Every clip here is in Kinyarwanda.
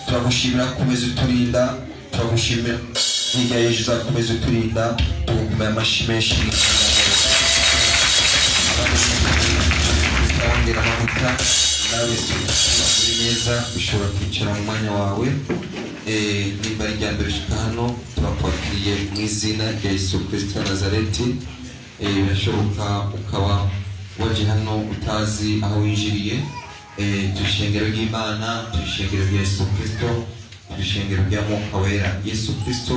turagushimira kumeza uturinda, turagushimira hirya y'ejo uzakomeza uturinda, tugukomeye amashyi menshi twongera amavuta nawe uri neza ushobora kwicara mu mwanya wawe. Nimba ari irya mbere ushika hano turakwakiriye mu izina rya Yesu Kristo wa Nazareti. Birashoboka ukaba waje hano utazi aho winjiriye. Tushengero ry'Imana, tushengero rya Yesu Kristo, tushengero rya Mwuka Wera. Yesu Kristo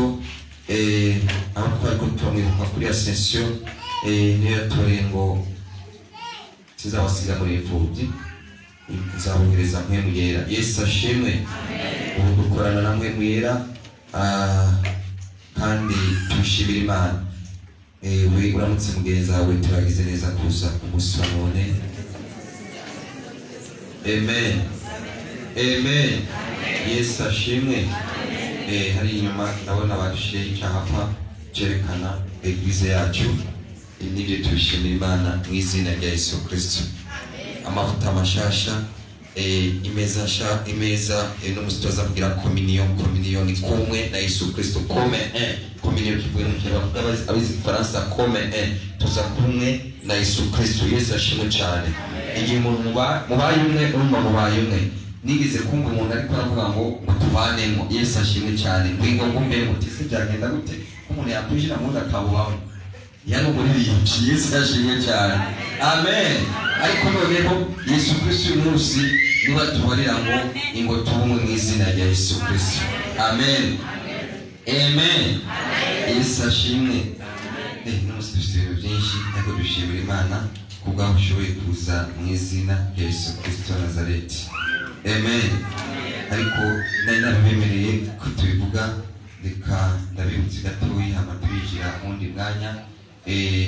aho twari tumwibuka kuri Ascension niyo yatoreye ngo tuzabasiga muri imfubyi, nzabohereza mpwemu yera. Yesu ashimwe. Ubu dukorana na mpwemu yera kandi tushimira Imana. We uramutse mugenzi wawe, turagize neza kuza umunsi wa none. Amen. Amen. Yesu ashimwe. Hari inyuma ndabona badushiye icyapa cyerekana eglise yacu. nibyo tubishimira Imana mu izina rya Yesu Kristo. Amavuta mashasha imeza n'umustoza kugira communion ni kumwe na Yesu Kristo. Communion kivuye mu kibazo abizi Faransa tuza kumwe na Yesu Kristo. Yesu ashimwe cyane. Igihe umuntu mubaye umwe urumva mubaye umwe. Nigeze kumva umuntu ariko aravuga ngo tubanemo. Yesu ashimwe cyane. Ngwingo ngumbe mutise byagenda gute umuntu yakwinjira mu ndakabubaho yano muri iyi Yesu ashimwe cyane. Amen. Ariko noneho Yesu Kristo uyu munsi niba tubarira ngo ingo tubumwe mu izina rya Yesu Kristo. Amen. Amen. Yesu ashimwe. N'umusitiri byinshi ariko dushimira Imana kubwa ushoboye kuza mu izina rya Yesu Kristo Nazareti. Amen. Ariko nari nabibemereye ko tubivuga, reka ndabibutse gatoya amatubijira undi mwanya.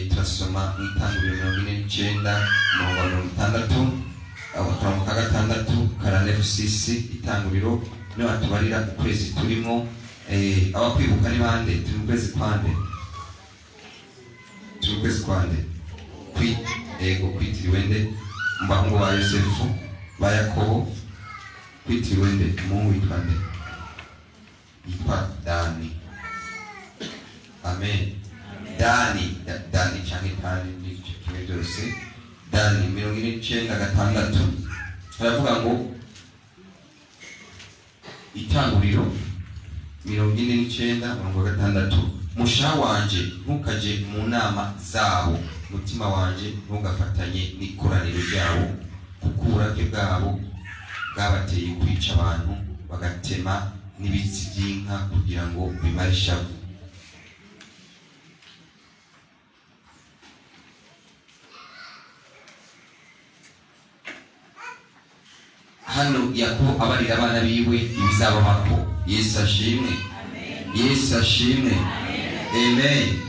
Turasoma mu Itanguriro 49:60 aho gatandatu Karane Fusisi Itanguriro niho atubarira ukwezi turimo. Abakwibuka ni bande? Turi mu kwezi kwande kwitiriwe nde? Mbahungu ba Yosefu ba Yakobo kwitiriwe nde? Mungu yitwa nde? Yitwa Dani. Amen. Dani cyangwa Dani ni kimwe byose. Dani 49:6 aravuga ngo Itanguriro 49:6 musha wanje ntukaje mu nama zabo, mutima wanje ntugafatanye n'ikoraniro ryabo, kuko uburake bwabo bwabateye kwica abantu bagatema n'ibitsi by'inka kugira ngo bimare ishavu. Hano Yakobo abarira abana biwe ibizababako. Yesu ashimwe. Yesu ashimwe. Amen.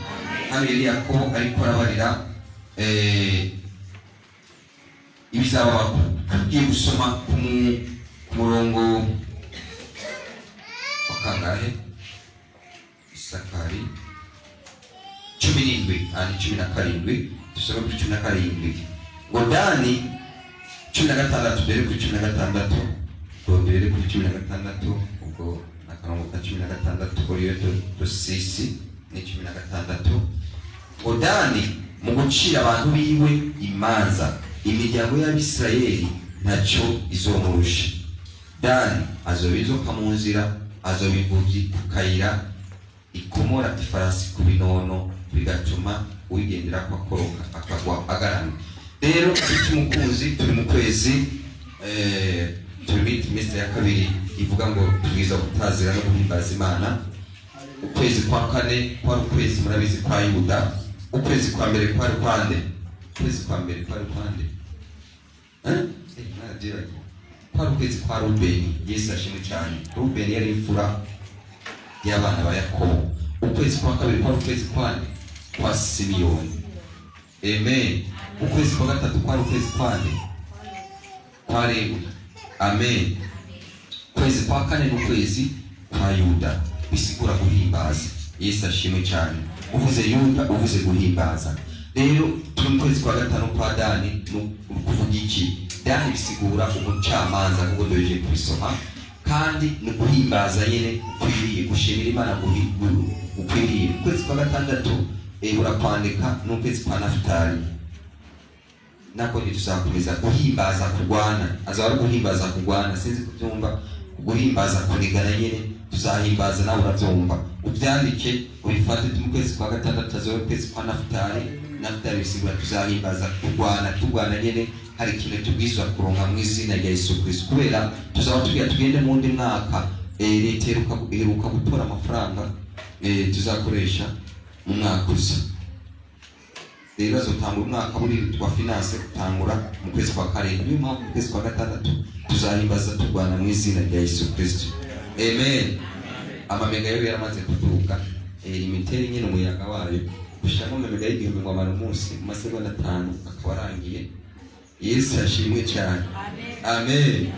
Hano yari Yakobo ariko arabarira ibizababako. Tugiye gusoma ku murongo wa kangahe? Isakari 17 dusoma kuri 17 ngo Dani 16 mbere kuri 16 mbere kuri 16 ubwo nakarongo ka 16 kuri yo sisi ni 16 ngo Dani mu gucira abantu biwe imanza imiryango y'Abisirayeli ntacyo izomurusha. Dani azobizoka mu nzira, azobivuvyi ku kayira, ikomora ifarasi ku binono bigatuma uyigendera ko akoroka akagwa agaramye. Rero umukunzi turi mu kwezi turi mu ya kabiri ivuga ngo twiza gutazira no guhimbaza Imana. Ukwezi kwa kane kwari ukwezi murabizi kwa Yuda. Ukwezi kwa mbere kwari kwande? Ukwezi kwa mbere kwari kwande? Kwari ukwezi kwa Rubeni. Yesu ashimwe cyane. Rubeni yari imfura y'abana ba Yakobo. Ukwezi kwa kabiri kwari ukwezi kwande? Kwa Simiyoni. Amen. Ukwezi kwa gatatu kwari ukwezi kwande? Kwa Lewi. Amen. Ukwezi kwa kane n'ukwezi kwa Yuda, bisigura guhimbaza. Yesu ashimwe cyane. Uvuze Yuda uvuze guhimbaza. Rero turi mu kwezi kwa gatanu kwa Dani, kuvuga iki? Dani bisigura ubucamanza kuko doje kubisoma, kandi no guhimbaza nyene ukwiriye gushimira Imana ukwiriye. Ukwezi kwa gatandatu urakwandika n'ukwezi kwa Nafutali. Nako ntituzakomeza guhimbaza kurwana. Azaba guhimbaza kurwana sinzi kubyumva. Guhimbaza kunigana nyene tuzahimbaza nawe urabyumva. Ubyandike ubifate mu kwezi kwa gatandatu azobe kwezi kwa Nafutali. Nafutali bisigura tuzahimbaza kurwana. Turwana nyene hari ikintu tubwiswa kuronka mu izina rya Yesu Kristo. Kubera tuzaba tugende mu ndi mwaka leta iheruka gutora amafaranga tuzakoresha mu mwaka uza. Rero azotangura umwaka buri wa finance utangura mu kwezi kwa karindwi. Niyo mpamvu mu kwezi kwa gatandatu tuzahimbaza turwana mu izina rya Yesu Kristo. Amen. Amamega yo yaramaze kuduka imiteri nyine umuyaga wayo gushaka amamega y'igihumbi ngo amara umunsi mu masegonda 5 akaba arangiye. Yesu ashimwe cyane. Amen.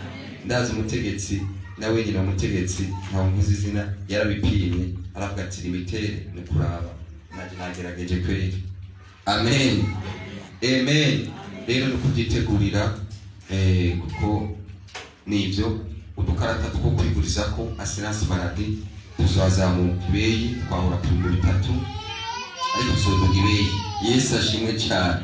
Ndazi umutegetsi nawe nyine umutegetsi ntawe mvuze izina yarabipimye aravuga ati imitere ni kuraba naje nagerageje kweri Amen. Amen. Rero no kubyitegurira kuko nivyo udukarata two kwiguriza ko assurance maladie tuzazamuka ibeyi twahora ku 3 ariko tuzoduga ibeyi. Yesu ashimwe cyane.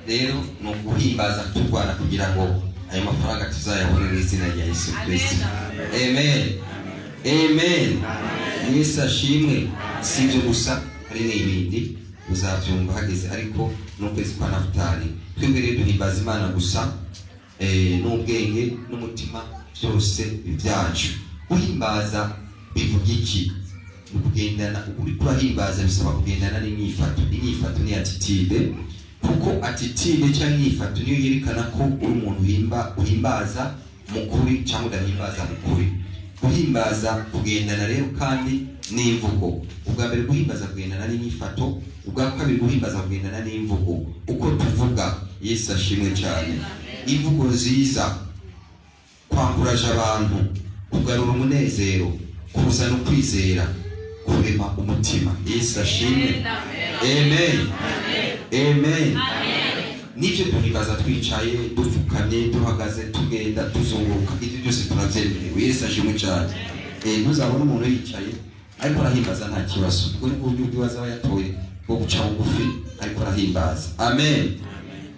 Rero no guhimbaza turwana kugira ngo ayo mafaranga tuzayabone mu izina rya Yesu Kristo. Amen. Amen. Yesu ashimwe. Sivyo gusa hari n'ibindi uzavyumva hageze, ariko n'ukwezi kwa Nafutali twebwe rero duhimbaza Imana gusa n'ubwenge n'umutima byose byacu. Guhimbaza bivuga iki? Kugendana, ukuri kurahimbaza bisaba kugendana n'imyifato. Imyifato ni attitude, kuko attitude cyangwa imyifato niyo yerekana ko uri umuntu uhimbaza mukuri cyangwa udahimbaza mukuri. Guhimbaza kugendana rero kandi n'imvugo. Ubwa mbere guhimbaza kugendana n'imyifato, ubwa kabiri guhimbaza kugendana n'imvugo. Uko tuvuga, Yesu ashimwe cyane. Imvugo nziza, kwanguraje abantu, kugarura umunezero, kuzana ukwizera, kurema umutima. Yesu ashimwe. Amen. Amen. Nivyo duhimbaza twicaye, dupfukamye, duhagaze, tugenda, tuzunguruka, ibyo byose turavyemerewe. Yesu ashimwe cyane. Ntuzabona umuntu yicaye ariko arahimbaza nta kibazo. Ubwo ni uburyo bwibaza bayatoye bwo guca bugufi ariko arahimbaza. Amen.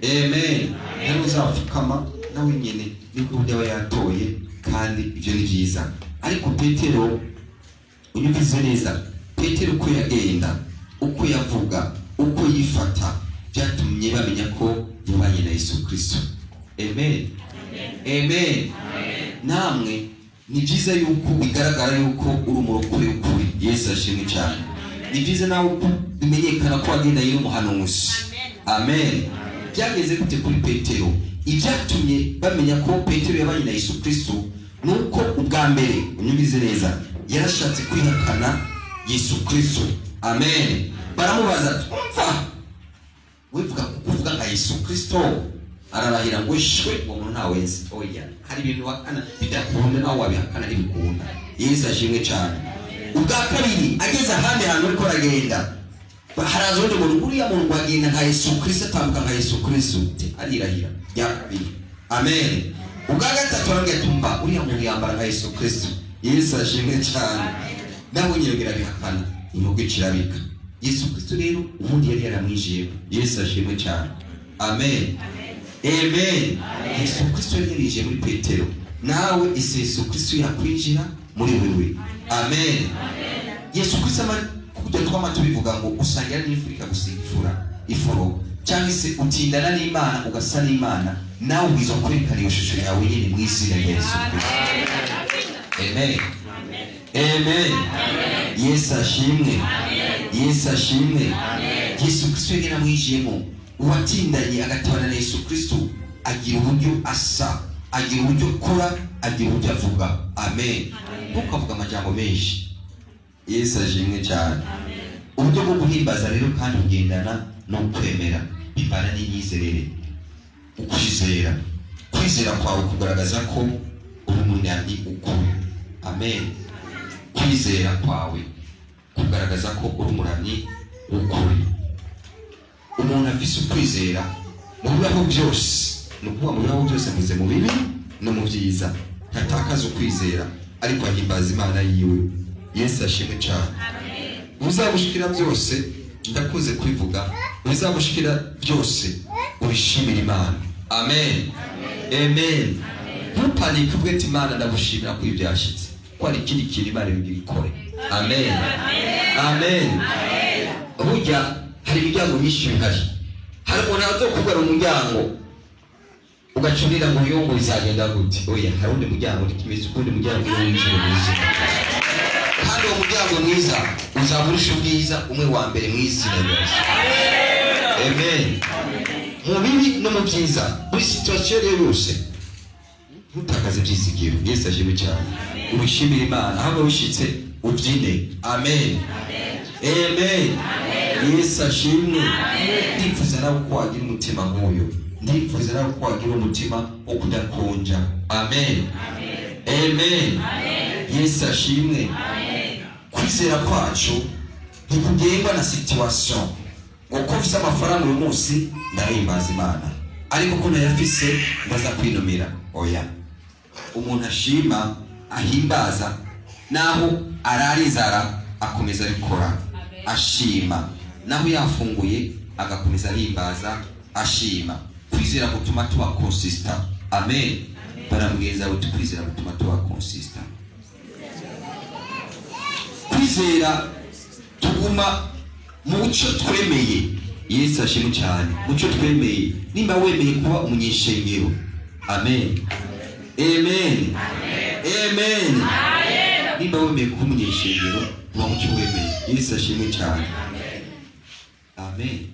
Amen. Rero uzapfukama nawe nyene niko uburyo aba yatoye, kandi ibyo ni byiza. Ariko Petero, unyumvise neza, Petero uko yagenda, uko yavuga, uko yifata, byatumye bamenya ko yabanye na Yesu Kristo. Amen. Amen. Namwe ni byiza yuko bigaragara yuko uri umurokore w'ukuri. Yesu ashimwe cyane. Ni byiza nawe ko bimenyekana ko wagenda yiri umuhanuzi. Amen. Byageze gute kuri Petero? Ibyatumye bamenya ko Petero yabanye na Yesu Kristo nuko ubwa mbere, unyumvize neza, yarashatse kwihakana Yesu Kristo. Amen. Baramubaza, "Umva, wivuga kuvuga nka Yesu Kristo?" Ararahira ngo shwe ngo umuntu ntawenzi. Oya, hari ibintu wakana bidakunda nawe wabihakana ibikunda. Yesu ashimwe cyane. Ubwa kabiri, ageze ahandi hantu ariko aragenda, haraza undi muntu, uriya muntu wagenda nka Yesu Kristo, atambuka nka Yesu Kristo, arirahira. Ya kabiri. Amen. Ubwa gatatu arongera tumba, uriya muntu yambara nka Yesu Kristo. Yesu ashimwe cyane. Nawe nyirogera bihakana, imugo kirabika. Yesu Kristo rero ubundi yari yaramwijiye. Yesu ashimwe cyane. Amen. Amen. Yesu Kristo yinjije muri Petero, nawe isi Yesu Kristo yakwinjira muri wewe. Amen. Yesu Kristo kujya twama tubivuga ngo usangira n'Afrika gusigifura ifuro, cyangwa se utindana n'Imana ugasa n'Imana, nawe ubizo kwerekana iyo shusho yawe nyine mu izina rya Yesu Kristo. Amen. Amen. Yesu ashimwe. Yesu ashimwe. Yesu Kristo yaramwijiyemo. Uwatindanye agatabana na Yesu Kristo agira uburyo asa, agira uburyo akora, agira uburyo avuga. Amen. Ntukavuga amajambo menshi. Yesu ashimwe cyane. Uburyo bwo guhimbaza rero kandi ugendana no kwemera, bivana n'imyizerere. Ukwizera, kwizera kwawe kugaragaza ko uri umunyani ukuri. Amen. Kwizera kwawe kugaragaza ko uri umuramyi ukuri. Umuntu afise ukwizera mu bibaho byose, nukuvuga mu bibaho byose mvuze mu bibi no mu byiza, ntatakaza ukwizera ariko ahimbaza Imana yiwe. Yesu ashimwe cyane. Uzabushikira byose, ndakuze kubivuga, uzabushikira byose ubishimira Imana. Amen. Amen. Ntupanike ubwo ati Imana ndagushimira ko ibyashitse, ko ari ikindi kintu Imana ibikore. Amen. Amen. Burya hari imiryango myinshi bihari. Hari umuntu azokugara umuryango ugacurira mu yongo bizagenda gute? Oya, hari undi muryango n'ikimeze ukundi muryango w'injiro mwiza. Kandi uwo muryango mwiza uzaburusha ubwiza umwe wa mbere mu izina rya Yesu. Amen. Mu bibi no mu byiza, muri situation yose ntutakaze byizigiro. Yesu ashimwe cyane. Ubishimira Imana aho wishitse ubyine. Amen. Amen. Yesu ashimwe. Ndifuza nawe ko wagira umutima nk'uyu. Ndifuza nawe ko wagira umutima wo kudakonja. Amen. Amen. Yesu ashimwe. Kwizera kwacu ntikugengwa na situation. uko ufise amafaranga uyu munsi ndahimbaza Imana, ariko ko nayafise ndaza kwinumira. Oya, umuntu ashima ahimbaza naho ararizara akomeza abikora ashima, naho yafunguye agakomeza ahimbaza ashima. Kwizera gutuma tuba consistent. Amen. Barambwiza uti kwizera gutuma tuba consistent. Kwizera tuguma muco twemeye. Yesu ashimwe cyane. Muco twemeye, nimba wemeye kuba umunyeshengero. Amen. Amen. Amen. Nimba wemeye kuba umunyeshengero, uba muco wemeye. Yesu ashimwe cyane. Amen.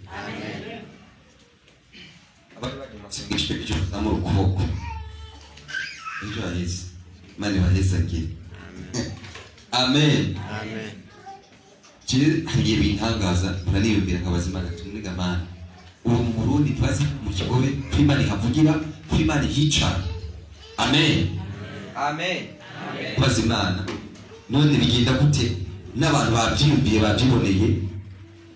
Abari bagiye mu cyo zamura ukuboko. Ejo haheze. Mani baheze agi. Amen. Amen. Kiri hagiye bintangaza uraniyumvira nkabazima gatumwiga Mana. Ubu mu Burundi twazi mu kigobe kw'Imana havugira, kw'Imana hica. Amen. Amen. Kwazi Imana. None bigenda gute n'abantu babyiyumviye babyiboneye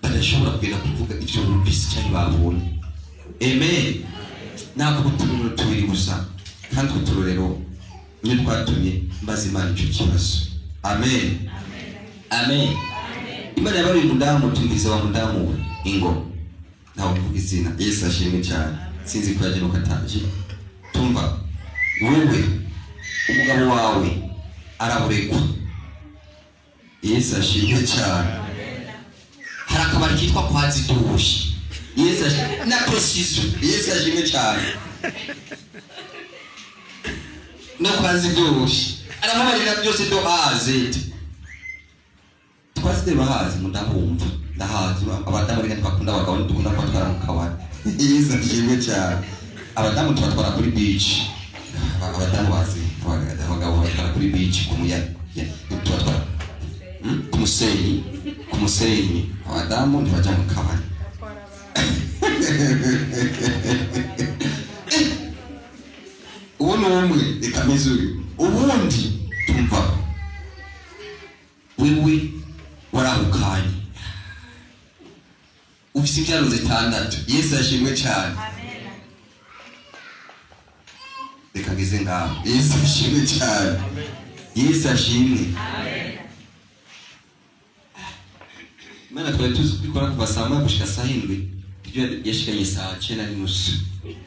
badashobora kugenda kuvuga ivyo bumvise cyane babonye. Amen. Nako gutumira tubiri gusa kandi kuturorero ni twatumye mbaza Imana icyo kibazo. Amen. Amen. Imana yabari umudamu tumviza wa mudamu we ingo nawo kuvuga izina. Yesu ashimwe cyane. Sinzi ko yaje nokataje. Tumva wewe umugabo wawe araburekwa. Yesu ashimwe cyane. Hari akabari kitwa kwa Zidushi. Yesu ashimwe na precision. Yesu ashimwe cyane. No kwa Zidushi aramubarira byose do azete. Twasite bahazi mudahumva ndahazi abadamu reka twakunda abagabo ndukunda kwatwara mu kabari. Yesu ashimwe cyane. Abadamu twatwara kuri beach. Abadamu bazi abagabo batwara kuri beach ku muyaga. Twatwara ku musenyi abadamu ntibajya mu kabari. Uwo n'umwe reka mizuri ubundi tumva wewe warahukanye ufise ibyaro zitandatu. Yesu ashimwe cyane. Reka ngeze ngaho. Yesu ashimwe cyane. Yesu ashimwe. Mana twari tuzi kubikora kuva saa moya gushika saa 7 ibyo yashikanye saa 9:30.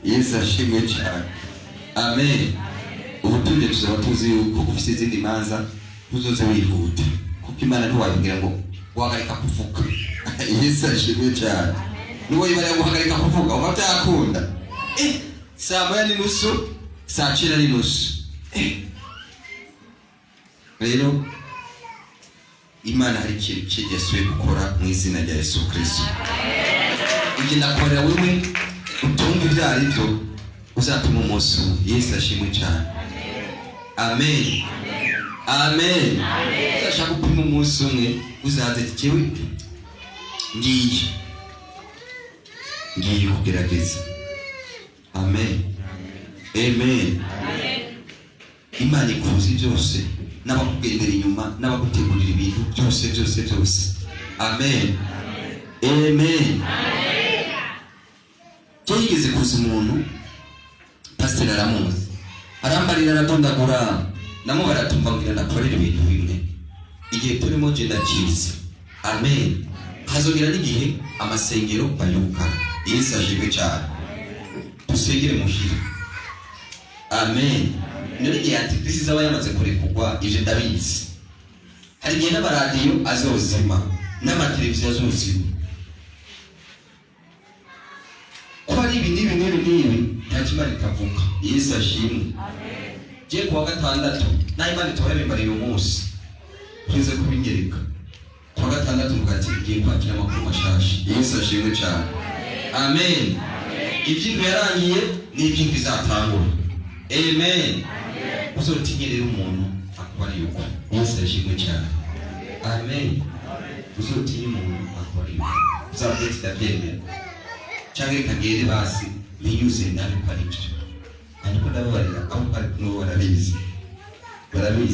Yesu ashimwe cyane. Amen. Ubutunde tuzaba tuzi yuko ufise izindi manza uzoze wihuta kuko Imana ntiwabwira ngo guhagarika kuvuga. Yesu ashimwe cyane. Niwo yibara guhagarika kuvuga uba byakunda. Saa 8:30 saa 9:30. Rero Imana hari ikintu cyigeze gukora mu izina rya Yesu Kristo. Igenda korera wewe utumva ibyari byo uzatuma umunsi. Yesu ashimwe cyane. Amen. Amen. Uzashaka gupima umunsi umwe uzaze kiwe ngiye kugerageza. Amen. Amen. Imana ikuzi byose n'abakugendera inyuma n'abagutegurira ibintu byose. Amen. Amen. Cyigeze kuza umuntu pastor aramuzi arambarira aratondagura namo baratumva ngira ndakorera ibintu bimwe igihe turimo je ndakizi. Amen. Hazogira n'igihe amasengero bayuka. Yesu ashimwe cyane. Tusengere mushira. Amen. None igihe Antikrist zaba yamaze kurekugwa ije ndabizi. Hari igihe n'amaradiyo azozima n'amateleviziyo azozima. Kwa ibi nta kimana ikavuga. Yesu ashimwe. Je kuwa gatandatu na Imana itorembarira umunsi tuze kubinyereka. Kuwa gatandatu mugati igiye kwakira amakuru mashasha. Yesu ashimwe cyane. Amen. Ibyintu yarangiye n'ibyintu bizatangura. Amen. Uzotinyerera umuntu akubari yuko. Yesu ashimwe cyane. Amen. Uzotinyera umuntu akubari yuko. Uzabwete ndabyemera. Cyangwa kagere basi binyuze nabi paricyo. Ariko ndababarira aho bari no barabizi. Twari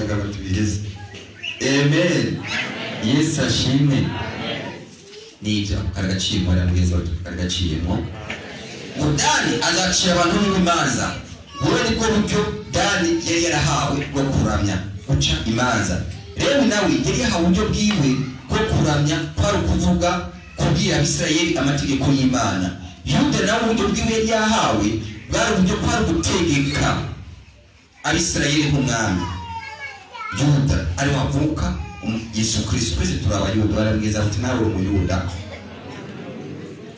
n'abatuye. Amen. Yesu ashimwe. n'ibyo karagaciyemo aramweza karagaciyemo Dani azacira abantu n'imanza wowe nibwo buryo Dani yari yarahawe bwo kuramya guca imanza rero nawe yari yahawe uburyo bwiwe bwo kuramya kwari ukuvuga kubwira Abisirayeli amategeko y'Imana Yuda nawe uburyo bwiwe yari yahawe bwari uburyo kwari gutegeka Abisirayeli nk'umwami Yuda ari wavuka Yesu Kristo twese turabayuda barabwiza ati nawe umuyuda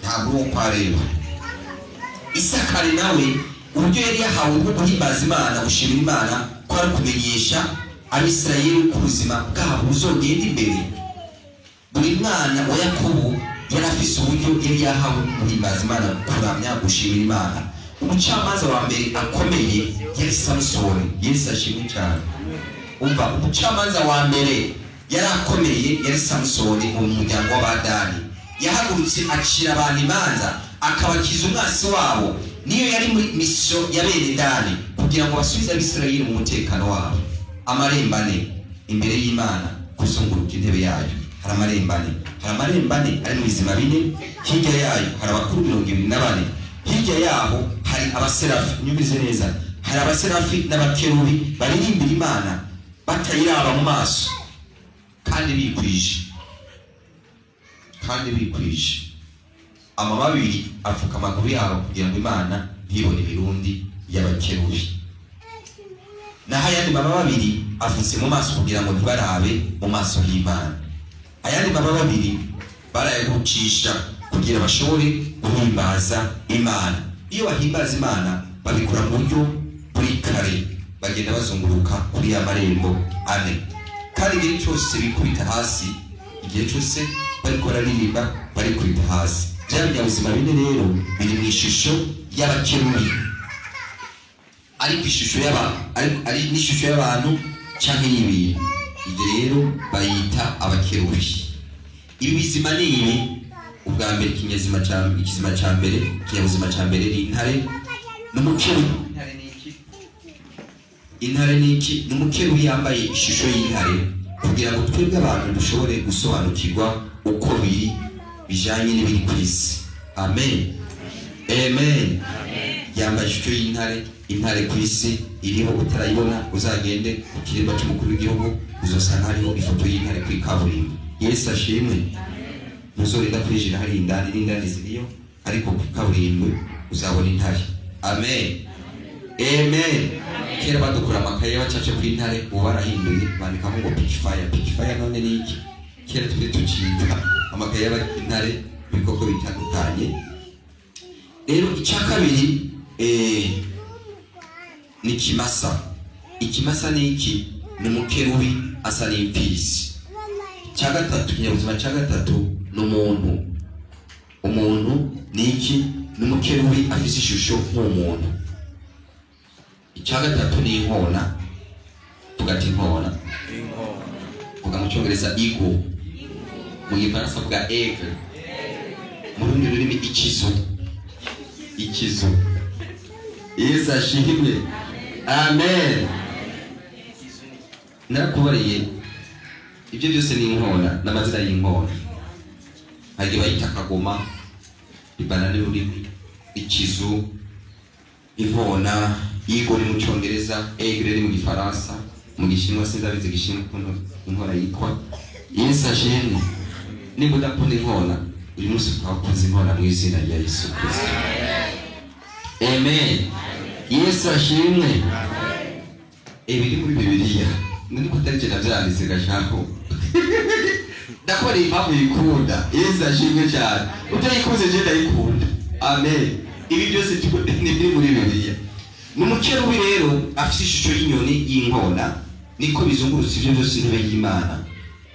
ntabwo kwareba Isakari nawe uburyo yari yahawe bwo guhimbaza Imana gushimira Imana kwari kumenyesha Abisirayeli ku buzima bwabo buzogenda imbere buri mwana wa Yakobo yari afise uburyo yari yahawe guhimbaza Imana kuramya gushimira Imana umucamanza wa mbere akomeye yari Samusoni Yesu ashimwe cyane umva umucamanza wa mbere yari akomeye yari Samusoni mu muryango w'Abadani yahagurutse acira abantu imanza akabakiza umwasi wabo niyo yari muri mission ya bene Dani kugira ngo basubize Abisirayeli mu mutekano wabo amarembane imbere y'Imana kuzunguruka intebe yayo hari amarembane ari mu bizima bine hirya yayo hari abakuru 24 hirya yaho hari abaserafi nyubize neza hari abaserafi n'abakerubi baririmbira Imana batayiraba mu maso kandi bikwije amababiri afuka amaguru yabo kugira ngo Imana ntibone ibirundi y'abakerubi naho ayandi mababiri afutse mu maso kugira ngo ntibarabe mu maso y'Imana ayandi mababiri barayagucisha kugira bashobore guhimbaza Imana iyo bahimbaza Imana babikora mu buryo buri kare bagenda bazunguruka kuri ya marembo ane kandi igihe cyose bikubita hasi igihe cyose bariko bararirimba bari kubita hasi bya binyabuzima bine rero biri mu ishusho y'abakerubi ari n'ishusho y'abantu cyangwa y'ibintu ibyo rero bayita abakerubi ibi bizima ni ibi ubwa mbere ikinyabuzima cya mbere ni intare n'umukerubi intare ni iki n'umukerubi yambaye ishusho y'intare kugira ngo twebwe abantu dushobore gusobanukirwa uko biri bijanye n'ibiri ku isi amen yambaye ishusho y'intare intare ku isi iriho utarayibona uzagende ku kiremba cy'umukuru w'igihugu uzosanga hariho ifoto y'intare kuri kaburimbo Yesu ashimwe muzorinda kwinjira hari indani n'indani ziriyo ariko ku kaburimbo uzabona intare amen kera badukura amakaye bacace ku intare ubu barahinduye bandikamo ngo pikifaya none ni iki kera turi tucita amakaye y'intare ibikoko bitandukanye rero icya kabiri ni ikimasa ni iki ni umukerubi asa n'imfizi cya gatatu ikinyabuzima cya gatatu ni umuntu ni iki ni umukerubi afise ishusho nk'umuntu icya gatatu ni inkona tugati inkona vuga mu cyongereza eagle mu gifaransa vuga aigle mu rundi rurimi ikizu Yesu ashimwe amen narakubariye ibyo byose ni inkona n'amazina y'inkona hari bayita kagoma ibana n'ururimi ikizu inkona eagle mu cyongereza aigle ni mu gifaransa mu gishinwa sinzabizi gishinwa ukuntu inkona yitwa Yesu ashimwe niba udakunda inkona uyu munsi twakoze inkona mu izina rya Yesu Kristo amen Yesu ashimwe biri muri Bibiliya ndi kutarike navyanditse gashako ndakora impamvu yikunda Yesu ashimwe cyane utayikuze je ndayikunda amen ibi byose ni biri muri Bibiliya n'umukerubi rero afite ishusho y'inyoni y'inkona niko bizungurutse ibyo byose intebe y'Imana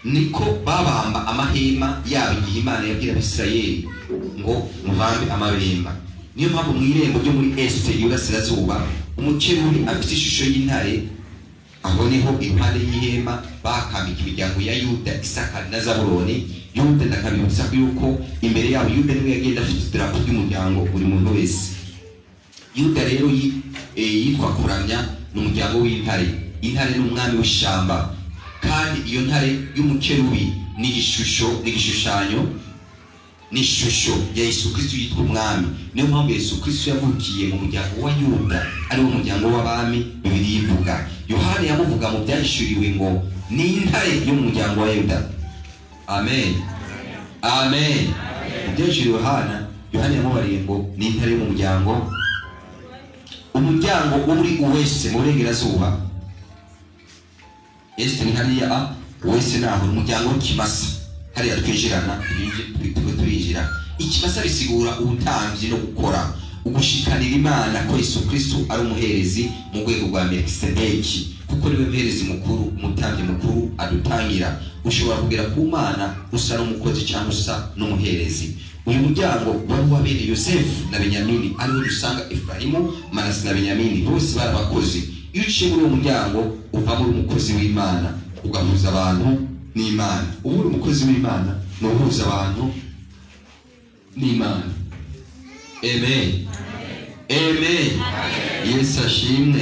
niko babamba amahema yabo igihe Imana yabwira Abisirayeli ngo mubambe amabemba niyo mpamvu mu irembo ryo muri este y'Iburasirazuba umukerubi afite ishusho y'intare aho niho impande y'ihema bakambika imiryango ya Yuda Isakari na Zabuloni Yuda ndakabibutsa yuko imbere yabo Yuda niwe yagenda afite idarapo ry'umuryango buri muntu wese Yuda rero yitwa kuramya n'umuryango w'intare intare n'umwami w'ishamba kandi iyo ntare y'umukerubi ni igishushanyo ni shusho ya Yesu Kristo yitwa umwami. Niyo mpamvu Yesu Kristo yavukiye mu muryango wa Yuda, ari wo muryango w'abami. Bibiliya ivuga, Yohana yamuvuga mu byahishuriwe ngo ni intare yo mu muryango wa Yuda. Amen, amen. Byahishuriwe Yohana yamubariye ngo ni intare yo mu muryango, umuryango uri uwese mu burengerazuba. Este ni hariya wese naho umuryango w'ikimasa, hariya twinjirana turinjira. Ikimasa bisigura ubutambyi no gukora ugushikanira Imana ko Yesu Kristo ari umuherezi mu rwego rwa Melkisedeki, kuko niwe muherezi mukuru, umutambyi mukuru adutangira. Ushobora kugera ku Mana usa n'umukozi cyangwa usa n'umuherezi. Uyu muryango wari wabereye Yosefu na Benyamini, ariwo dusanga Efurayimu, Manase na Benyamini, bose bari abakozi. Iyo uciye muri uwo muryango uva muri umukozi w'Imana ugahuza abantu n'Imana. Ubu uri umukozi w'Imana ni uhuza abantu n'Imana. Amen, amen. Yesu ashimwe.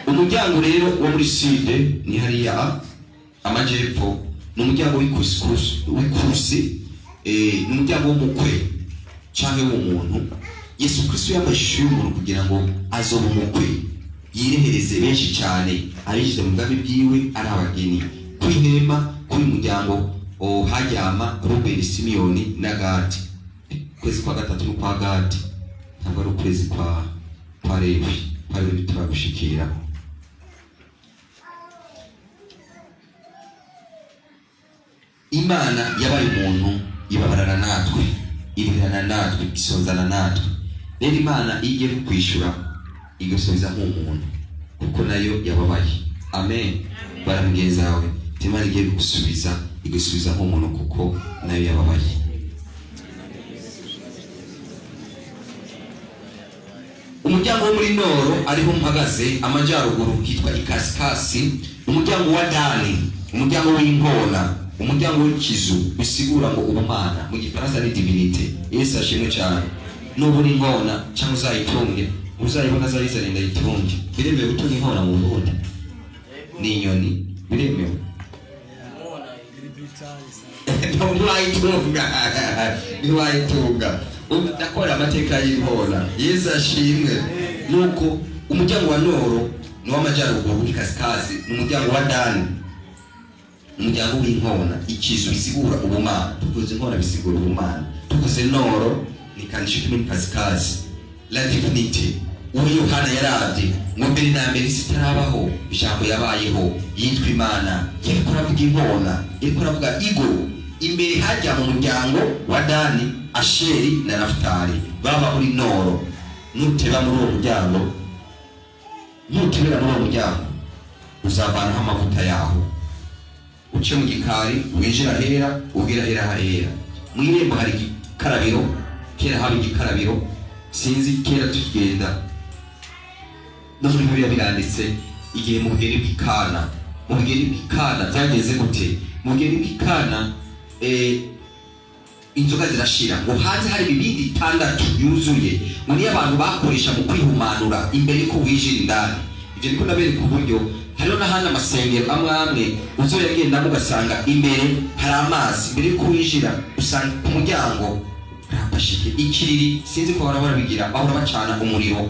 Umuryango rero wo muri Side ni hariya amajepfo, ni umuryango w'ikurusi, ni umuryango w'umukwe cyangwa w'umuntu. Yesu Kristo yabaye ishusho y'umuntu kugira ngo azobe umukwe, yirehereze benshi cyane, abinjize mu bwami bwiwe ari abageni. Kw'ihema kuri muryango hajyama Rubeni, Simiyoni na Gadi. Ukwezi kwa gatatu no kwa Gadi, ntabwo ari ukwezi kwa Lewi turagushikira. Imana yabaye umuntu, ibabarana natwe, irirana natwe, isonzana natwe. Rero Imana igiye kwishura igasubiza nk'umuntu, kuko nayo yababaye. Amen. Baramugeza wawe Imana igiye gusubiza igasubiza nk'umuntu, kuko nayo yababaye. Umuryango wo muri Noro ariho mpagaze amajyaruguru kitwa Ikasikasi, umuryango wa Dani, umuryango w'inkona, umuryango w'ikizu, bisigura ngo ubumana, mu gifaransa ni divinité. Yesu ashimwe cyane. N'ubu ni inkona cyangwa uzayitunge, uzayibona azayizana ndayitunge. Biremewe gutunga inkona mu Burundi? Ni inyoni, biremewe? Ntiwayitunga. Ndakora amateka y'inkona. Yesu ashimwe. Nuko umuryango wa Noro ni w'amajyaruguru Ikasikasi, ni umuryango wa Dani, umuryango w'inkona. Ikizu bisigura ubumana, tukoze inkona bisigura ubumana, tukoze Noro ni kanisho kimwe Ikasikasi. La divinité. Uwo Yohana yarabye ngo mbere na mbere isi itarabaho ijambo yabayeho, yitwa Imana. Yariko aravuga inkona, yariko aravuga igo. Imbere hajya mu muryango wa Dani, Asheri na Nafutali, baba muri Noro. Nuteba muri uwo muryango, nutebera muri uwo muryango, uzavanaho amavuta yaho. Uce mu gikari winjira hera, ubwira hera hahera. Mu irembo hari igikarabiro, kera haba igikarabiro, sinzi kera tugenda. No muri Bibiliya biranditse igihe mu bugeni bw'Ikana. Mu bugeni bw'Ikana byageze gute? Mu bugeni bw'Ikana inzoga zirashira, ngo hanze hari ibibindi 6 yuzuye, muri abantu bakoresha mu kwihumanura imbere ko winjira indani. Ibyo niko nabereka uburyo hariho n'ahandi amasengero amwe uzoyagendamo ugasanga imbere hari amazi, imbere ko winjira usanga ku muryango rapashike ikiriri. Sinzi ko barabara bigira, bahora bacana umuriro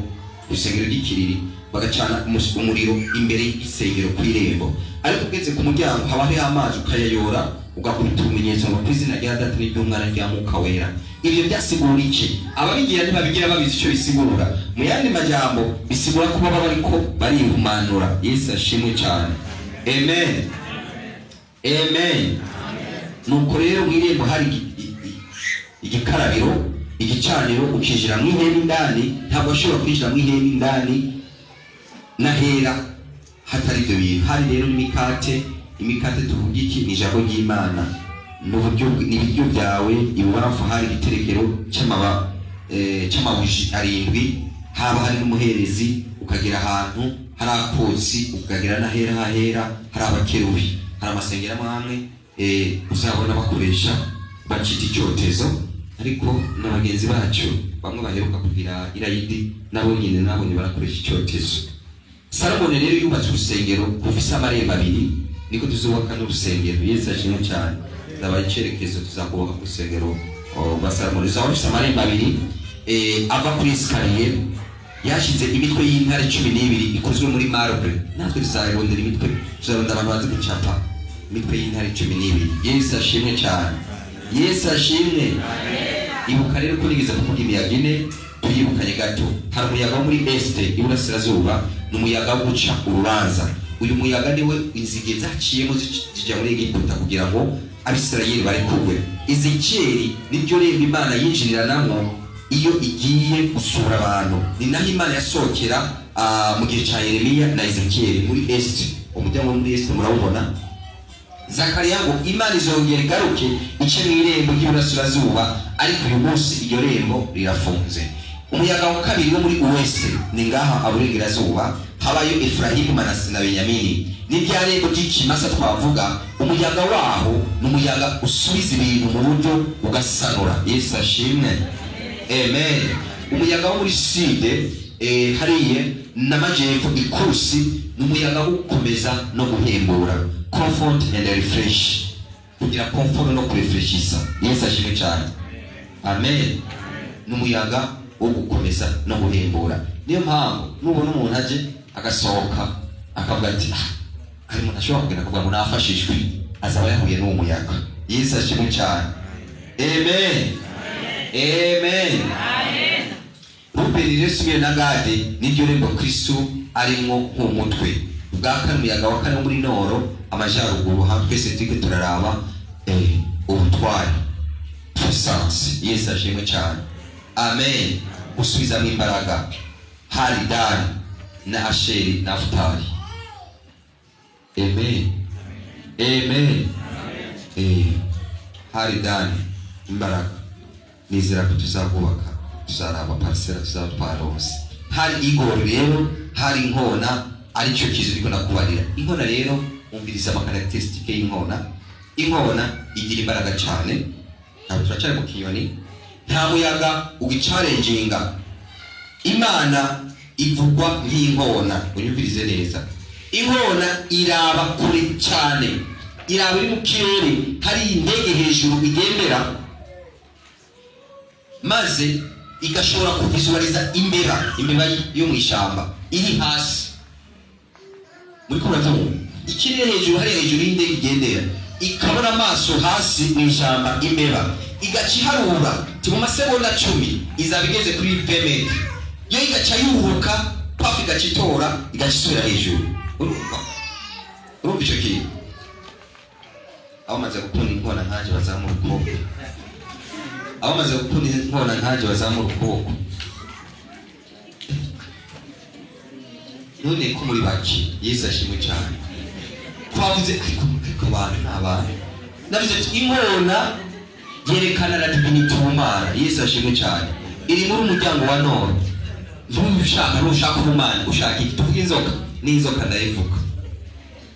isengero ry'ikiriri, bagacana umuriro imbere y'isengero ku irembo. Ariko ugeze ku muryango haba hari amazi, ukayayora ugakubita ubumenyetso ngo kw'izina rya Data n'iry'Umwana rya Mwuka Wera. Ibyo byasigura iki? Ababigira ntibabigira babizi icyo bisigura. Mu yandi majambo bisigura ko baba bariko barihumanura. Yesu ashimwe cyane. Amen, amen. Nuko rero mu irembo hari igikarabiro, igicaniro, ukinjira mu ihema indani. Ntabwo ashobora kwinjira mu ihema indani nahera hatari ibyo bintu. Hari rero imikate tuvuga iki? Ni ijambo ry'Imana. N'ibiryo byawe, ibubarafu hari igiterekero cy'amabuji 7, haba hari n'umuherezi, ukagera ahantu hari akotsi, ukagera n'ahera hahera hari abakerubi, hari amasengero amwe uzabona bakoresha bacita icyotezo. Ariko n'abagenzi bacu bamwe baheruka kugira irayidi, nabo nyine nabonye barakoresha icyotezo. Salomoni rero yubatse urusengero rufise amarembo 2, niko tuzubaka n'urusengero. Yesu ashimwe cyane. Ndabaye icyerekezo tuzakubaka ku rusengero basaramuriza bafite amarembo abiri ava kuri esikariye yashize imitwe y'intare 12 ikozwe muri marble. Natwe tuzarondera imitwe, tuzaronda abantu bazi gucapa imitwe y'intare 12. Yesu ashimwe cyane, Yesu ashimwe. Ibuka rero ko nigeze kuvuga imiyaga ine, tuyibukanye gato. Hari umuyaga wo muri este iburasirazuba, n'umuyaga wo guca urubanza. Uyu muyaga niwe inzige zaciyemo zijya muri Egiputa kugira ngo Abisirayeli barekugwe. Ezekiyeli nibyo rero Imana yinjiriranamo iyo igiye gusura abantu. Ni naho Imana yasokera mu gihe cya Yeremiya na Ezekiyeli muri este. Umuryango muri este murawubona. Zakariya ngo Imana izongera igaruke ice mu irembo ry'iburasirazuba, ariko uyu munsi iryo rembo rirafunze. Umuyaga wa kabiri wo muri Uwese ni ngaha aburengerazuba, habayo Efrayimu, Manase na Benyamini. Ni bya rembo ry'ikimasa twavuga. Umuyaga waho n'umuyaga usubiza ibintu mu buryo ugasanura. Yesu ashimwe, amen. Umuyaga wo muri Side hariye n'amajyepfo Ikusi, n'umuyaga wo gukomeza no guhembura, comfort and refresh, kugira comfort no kurefreshisa. Yesu ashimwe cyane, amen. N'umuyaga wo gukomeza no guhembura. Niyo mpamvu nubona umuntu aje agasohoka akavuga ati ari umuntu ashobora kugenda kuvuga ngo nafashishwe, azaba yahuye n'uwo muyaga. Yesu ashimwe cyane, amen, amen. Rubeni Yesu na Gade niryo rembo Kristo arimo nk'umutwe. Bwa kane umuyaga wa kane muri Noro amajyaruguru, twese turi turaraba ubutwari, puissance. Yesu ashimwe cyane, amen. Usubizamo imbaraga. Hari Dani na Asheri na Naftali, amen, amen. Hari Dani imbaraga, nizera ko tuzabubaka, tuzaraba parcela, tuzatwara hose. Hari Igor rero, hari inkona, aricyo kizu ndiko nakubarira. Inkona rero umviriza amakarakterisitike y'inkona. Inkona igira imbaraga cyane, ntabwo turacyari mu kinyoni. Nta muyaga ugicarenjinga. Imana ivugwa nk'inkona, unyumvirize neza. Inkona iraba kure cyane, iraba iri mu kirere, hari indege hejuru igendera, maze igashobora kuvisualiza imbeba yo mu ishyamba iri hasi. Muri kumva ikirere hejuru, hari hejuru y'indege igendera, ikabona amaso hasi mu ishyamba imbeba, igaca iharura mu masegonda 10 izaba igeze kuri 20 metero. Yo igaca yuhuka pafi, igaca itora, igaca isubira hejuru. Urumva icyo kintu? Aho maze gukunda inkona nkaje bazamura ukuboko, aho maze gukunda inkona nkaje bazamura ukuboko. None ko muri baki. Yesu ashimwe cyane. Twavuze ariko abantu n'abantu, navuze inkona yerekana la divinity y'Imana. Yesu ashimwe cyane. Iri muri umuryango wa Noro. Ushaka umwana, ushaka iki? Tuvuge inzoka, n'inzoka ndayivuga.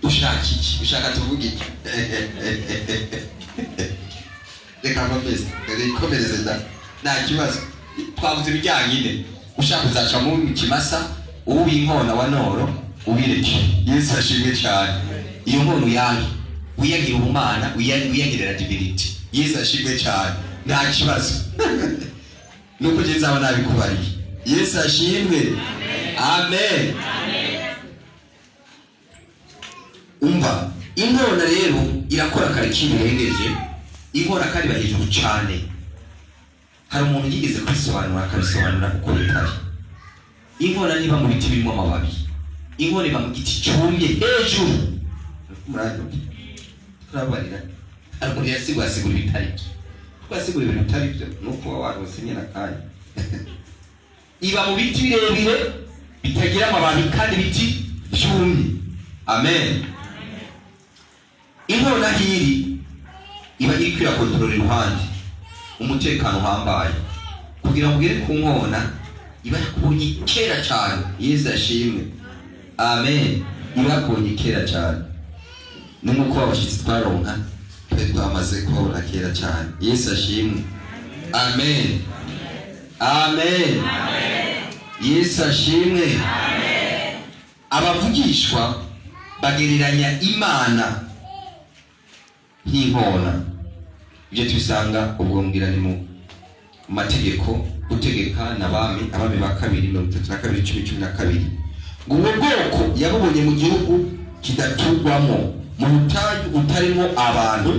Ushaka iki? Ushaka tuvuge iki? Reka mbese rikomereze nta kibazo. Twavuze ibijyanye nyine. Ushaka uzaca mu kimasa, uw'inkona wa Noro ubireke. Yesu ashimwe cyane. Iyo nkona uyagira umwana, uyagirira divinity. Yesu ashimwe cyane, nta kibazo. Nuko je nzaba nabikubariye. Yesu ashimwe, amen. Umva, inkona rero irakora kare kibirengeje. Inkona kandi bahejuru cyane. Hari umuntu yigeze kwisobanura, akabisobanura uko bitari. Inkona niba mu biti birimo amababi, inkona iba mu giti cyumye hejuru. Turabarira ariko yasigura ibitari. Twasigura ibintu bitari byo nuko warose nyina kandi. Iba mu biti birebire bitagira amababi kandi biti byumye, amen. Inkona hiri iba iri kwiyakontorora iruhande, umutekano uhambaye, kugira ngo ugere ku nkona iba yakubonye kera cyane. Yesu ashimwe, amen. Iba yakubonye kera cyane, n'uko abashyitsi twaronka twamaze kubona kera cyane. Yesu ashimwe, amen, amen. Yesu ashimwe, amen. Abavugishwa bagereranya Imana nk'inkona. ibyo tubisanga ubwo mbwira ni mu mategeko gutegeka n'abami ba kabiri 32:10-12. ngo ubwo bwoko yabubonye mu gihugu kidatugwamo, mu butayu utarimo abantu,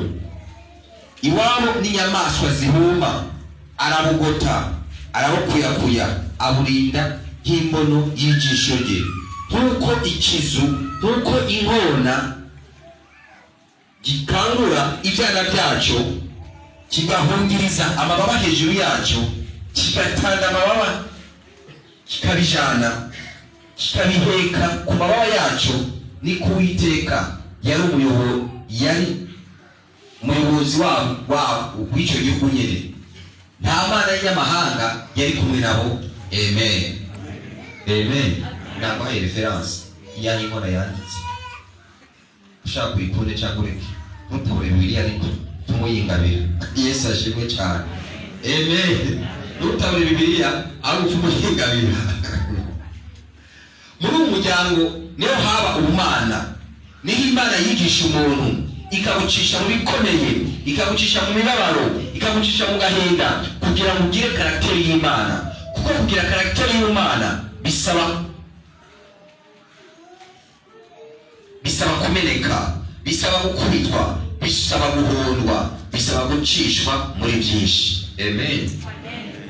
iwabo n'inyamaswa zihuma, arabugota arabukuyakuya, aburinda nk'imbono y'ijisho rye, nk'uko ikizu, nk'uko inkona gikangura ibyana byacyo kigahungiriza amababa hejuru yacyo, kigatanga amababa kikabijana kikabiheka ku mababa yacyo, ni kuwiteka yari umuyobozi wabo w'icyo gihugu nyine, nta mana y'amahanga yari kumwe nabo. Amen, amen. Nabaye reference yani inkona yanditse, ushaka kuyikunde cyangwa ureke ntutabure Bibiliya ariko tumuyingabira. Yesu ashimwe cyane. Amen. Ntutabure Bibiliya ahubwo tumuyingabira. Muri umuryango niho haba ubumana, niho Imana yigisha umuntu ikabucisha mu bikomeye, ikabucisha mu mibabaro, ikabucisha mu gahinda, kugira ngo ugire karakteri y'Imana. Kuko kugira karakteri y'Imana bisaba kumeneka, bisaba gukubitwa, bisaba guhondwa, bisaba gucishwa muri byinshi. Amen,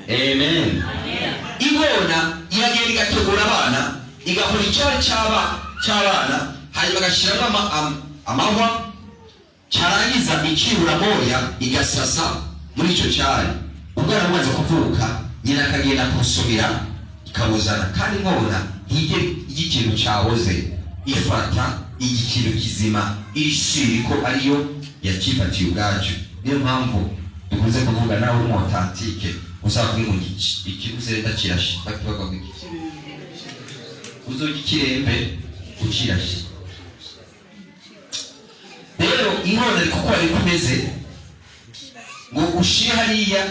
amen. Ingona iragenda igategura abana, igakora icyari cy'abana, hanyuma agashyiramo amahwa, cyarangiza ikibura moya igasasa muri icyo cyari. Ubwana bumaze kuvuka, nyina akagenda kusubira ikabuzana, kandi inkona ntige igikintu cyahoze, ifata igikintu kizima irishiri ko ariyo yakifatiye ubwacyo. Niyo mpamvu dukunze kuvuga nawe mu authentique uzakubwira ngo ikintu zenda kirashe, bakivuga ngo uzogikirembe ukirashe. Rero inkona ariko ko ari kumeze ngo ushire hariya,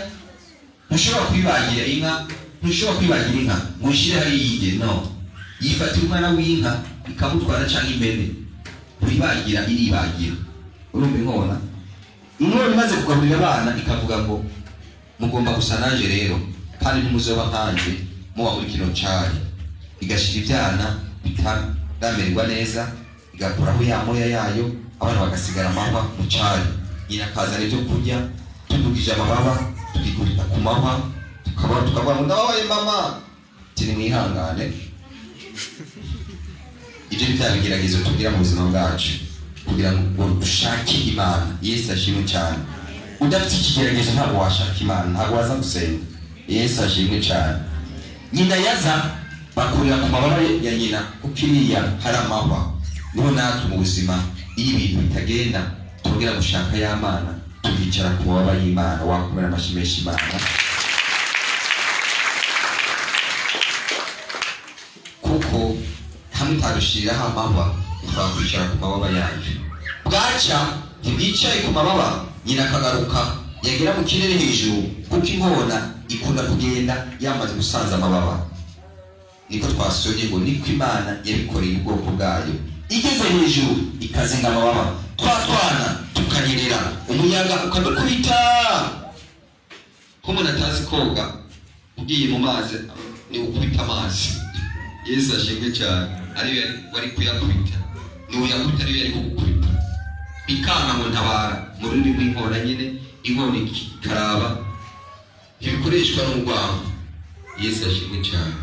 ntushobora kwibagira inka, ngo ushire hariya yige, no. Yifatira umwana w'inka ikamutwara cyangwa imbere, uribagira iribagira. Urumva inkona imaze kugaburira abana ikavuga ngo mugomba gusa nanje rero, kandi ntimuzoba nkanje muba muri kino cyari. Igashira ibyana bitaramererwa neza, igakuraho ya moya yayo, abana bagasigara amahwa mu cyari. Nyina akazana ibyo kurya, tudugije amababa, tukikubita ku mahwa, tukavuga ngo ndabaye mama, tiri mwihangane. Ibyo byabigeragezo tugira mu buzima bwacu kugira ngo dushake Imana. Yesu ashimwe cyane. Udafite ikigeragezo ntabwo washaka Imana, ntabwo waza gusenga. Yesu ashimwe cyane. Nyina yaza bakurira ku mababa ya nyina, kuko iriya hari amahwa. Niho natwe mu buzima iyo ibintu bitagenda tubwira gushaka ya Mana, tukicara ku mababa y'Imana. Wakomera amashyi menshi Imana, kuko hamwe utadushiriraho amahwa twakwicara ku mababa yayo. Bwaca ntibwicaye ku mababa, nyina akagaruka yagera mu kirere hejuru, kuko inkona ikunda kugenda yamaze gusanza amababa. Niko twasomye ngo niko Imana yabikoreye ubwoko bwayo. Igeze hejuru ikazenga amababa, twatwana tukanyerera, umuyaga ukadukubita. Ko umuntu atazi koga, ugiye mu mazi ni ukubita amazi. Yesu ashimwe cyane. Ariyo wari kuyakubita, ni uyakubita ariyo yari kugukubita. Ikana ngo ntabara mu rurimi rw'inkona nyine, inkona ikaraba, ibikoreshwa n'urwango. Yesu ashimwe cyane.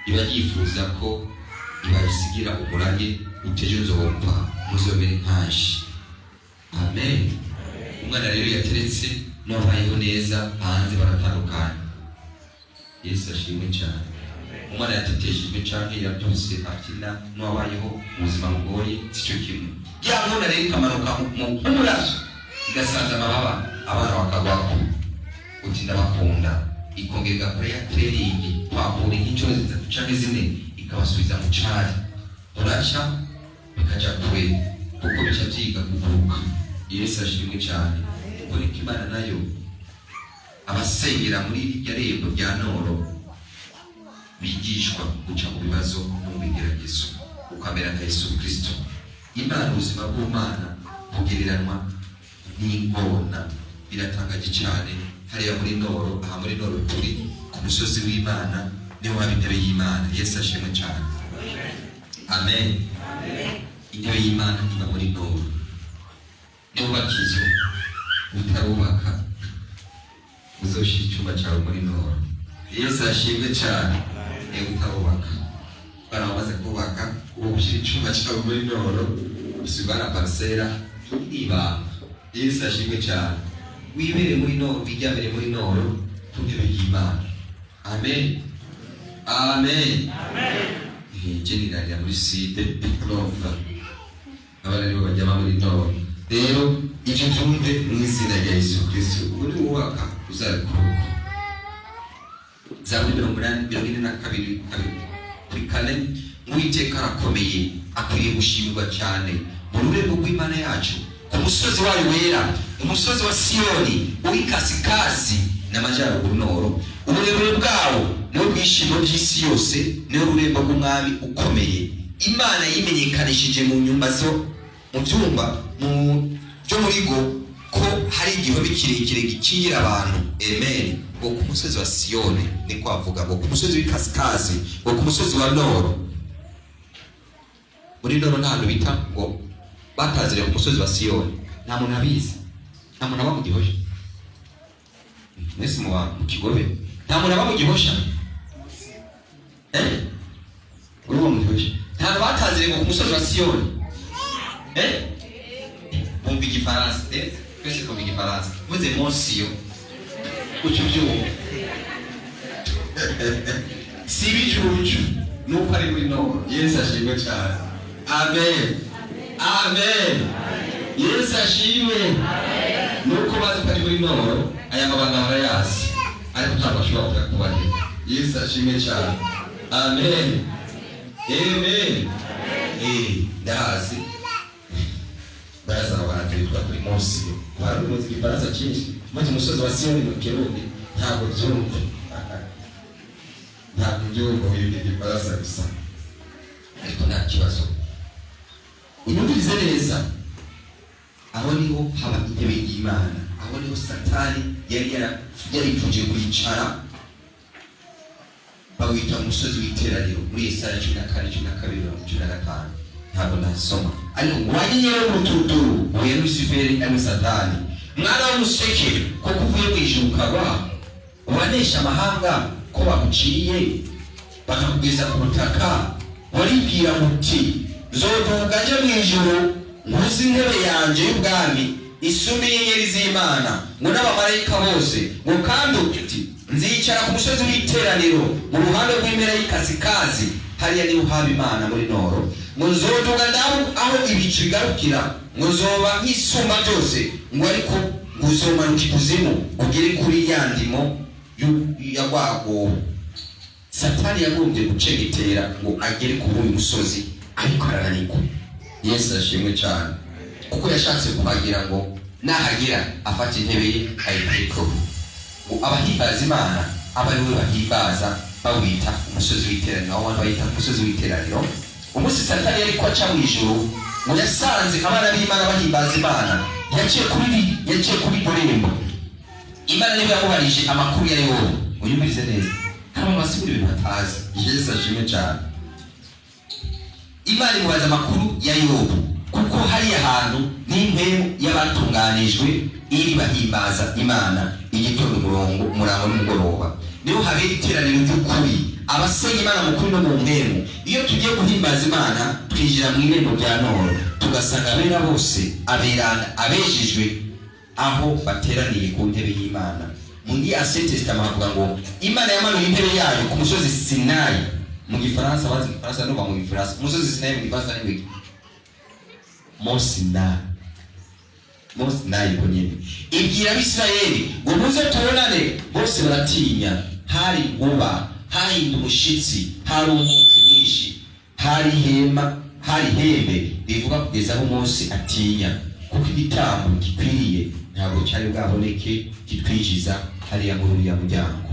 Iba yifuza ko ibasigira umurage uteje nzopfa muzobere nkashi. Amen. Umwana rero yateretse n'abayeho neza hanze baratandukanye. Yesu ashimwe cyane. Umwana yateteshejwe canke yabyose akina n'abayeho ubuzima bugoye sicyo kimwe. Ya nkona rero ikamanuka mu murazo igasanza amababa, abana bakagwako, uti ndabakunda. Ikongera igakora ya training, twakura nk'inshuro 3 canke 4, ikabasubiza mu cari. Uraca bikaja kure, kuko bica byiga kuguruka. Yesu ashimwe cyane. Kuko Imana nayo abasengera muri iryo rembo rya Noro bigishwa guca mu bibazo no mu bigeragezo, ukamera nka Yesu Kristo. Imana ubuzima bw'Imana bugereranwa n'ingona. biratangaje cyane hariya muri Noro, aha muri Noro turi ku musozi w'Imana, niho haba intebe y'Imana. Yesu ashimwe cyane. Amen. Intebe y'Imana iba muri Noro. Niba bakizo utarubaka uzoshira icyumba cyawe muri Noro. Yesu ashimwe cyane. Niba utarubaka bana bamaze kubaka ubu ushira icyumba cyawe muri Noro, usibana parcela ibanga. Yesu ashimwe cyane. Wibere muri Noro, bijyambere muri Noro ku ntebe y'Imana. Amen. Amen. Generalya muri side Roma abana nibo bajyama muri Noro. Rero icyo cyumve mu izina rya Yesu Kristo uri wubaka uzabikuruka. Zaburi 42 kuri kane, Uwiteka arakomeye akwiriye gushimirwa cyane mu rurembo rw'Imana yacu, ku musozi wayo wera, umusozi wa Siyoni uri kasikazi n'amajyaruguru Noro. Uburebure bwawo niwo bwishimo by'isi yose, niwo rurembo rw'umwami ukomeye. Imana yimenyekanishije mu nyumba zo mu byumba byo muri go ko hari igihome kirekire gikingira abantu. Amen. Ngo ku musozi wa Siyoni ni kwavuga ngo ku musozi w'ikasikazi, ngo ku musozi wa Noro. Muri Noro ntabwo bita ngo batazire ku musozi wa Siyoni, nta muntu abizi, nta muntu aba mu Gihosha. Mwese mu Kigobe nta muntu aba mu Gihosha. Uruwa mu Gihosha nta batazire ku musozi wa Siyoni. Bumva igifaransa, twese twumva igifaransa. Muze monsiyo ucyubyuka si ibicucu nuko ari muri Noro. Yesu ashimwe cyane. Amen. Amen. Yesu ashimwe. Nuko bazi ko ari muri Noro, aya mabanga barayazi ariko ntabwo ashobora kubareba. Yesu ashimwe cyane. Amen. Amen. Ndahazi baraza abantu bitwa kuri munsi bari mu gifaransa cyinshi, maze umusozi wa Siyoni mu Kirundi ntabwo byumva, ntabwo byumva ibyo gifaransa gusa, ariko nta kibazo. Unyumvirize neza, aho niho haba intebe y'Imana, aho niho Satani yaripfuje kwicara. Bawita umusozi w'iteraniro muri Yesaya 14:12-15. Ntabwo nasoma ariko wagiyeyo urututuru uye Luciferi na Satani, mwana w'umuseke ko kuvuye kwijuru ukaba ubanesha amahanga ko baguciye bakakugeza ku butaka. Waribwira muti nzoduga nje mu ijuru, nkuzi intebe yanje y'ubwami isumba inyenyeri z'Imana, ngo n'abamarayika bose, ngo kandi uti nzicara ku musozi w'iteraniro mu ruhande rw'impera y'ikasikazi, hariya niho haba Imana muri Noro. Ngo nzoduga ndaho aho ibicu bigarukira, ngo zoba nk'isumba byose, ngo ariko nguzomanuka ikuzimu ugere kuri ya ndimo ya rwago. Satani yagombye gucegetera ngo agere kuri uyu musozi, ariko arananirwa. Yesu ashimwe cyane, kuko yashatse kuhagira ngo nahagira afata intebe ye ayiteko. Abahimbaza Imana aba ari we bahimbaza bawita umusozi w'iteraniro, aho abantu bayita umusozi w'iteraniro. Umunsi Satani yari ko aca mu ijuru, ngo yasanze abana b'Imana bahimbaza Imana, yaciye kuri Dorembo. Imana niwe yamubarije amakuru ya Yobu. Uyumvirize neza, hano basigura ibintu batazi. Yesu ashimwe cyane. Imana imubaza amakuru ya Yobu, kuko hari ahantu n'impemu y'abatunganijwe iri bahimbaza Imana igitondo umurango n'umugoroba. Niho habera iteraniro ry'ukuri, abasenga Imana mu kuri no mu mpemu. Iyo tugiye guhimbaza Imana twinjira mu irembo rya Noro, tugasanga abera bose, aberanda, abejejwe aho bateraniye ku ntebe y'Imana. Muri Ancien Testament havuga ngo Imana yamanuye intebe yayo ku musozi Sinayi. Mu Gifaransa bazi Gifaransa no ba mu Gifaransa umusozi Sinayi mu Gifaransa ni wiki Mont Sinayi konyene. Ibwira Abisirayeli ngo muze tubonane, bose baratinya. Hari guba, hahinda umushitsi, hari umutsi mwinshi, hari hembe rivuga kugeza aho Mose atinya, kuko igitambo gikwiriye ntabwo cyari bwaboneke kitwinjiza hariya muri uriya muryango.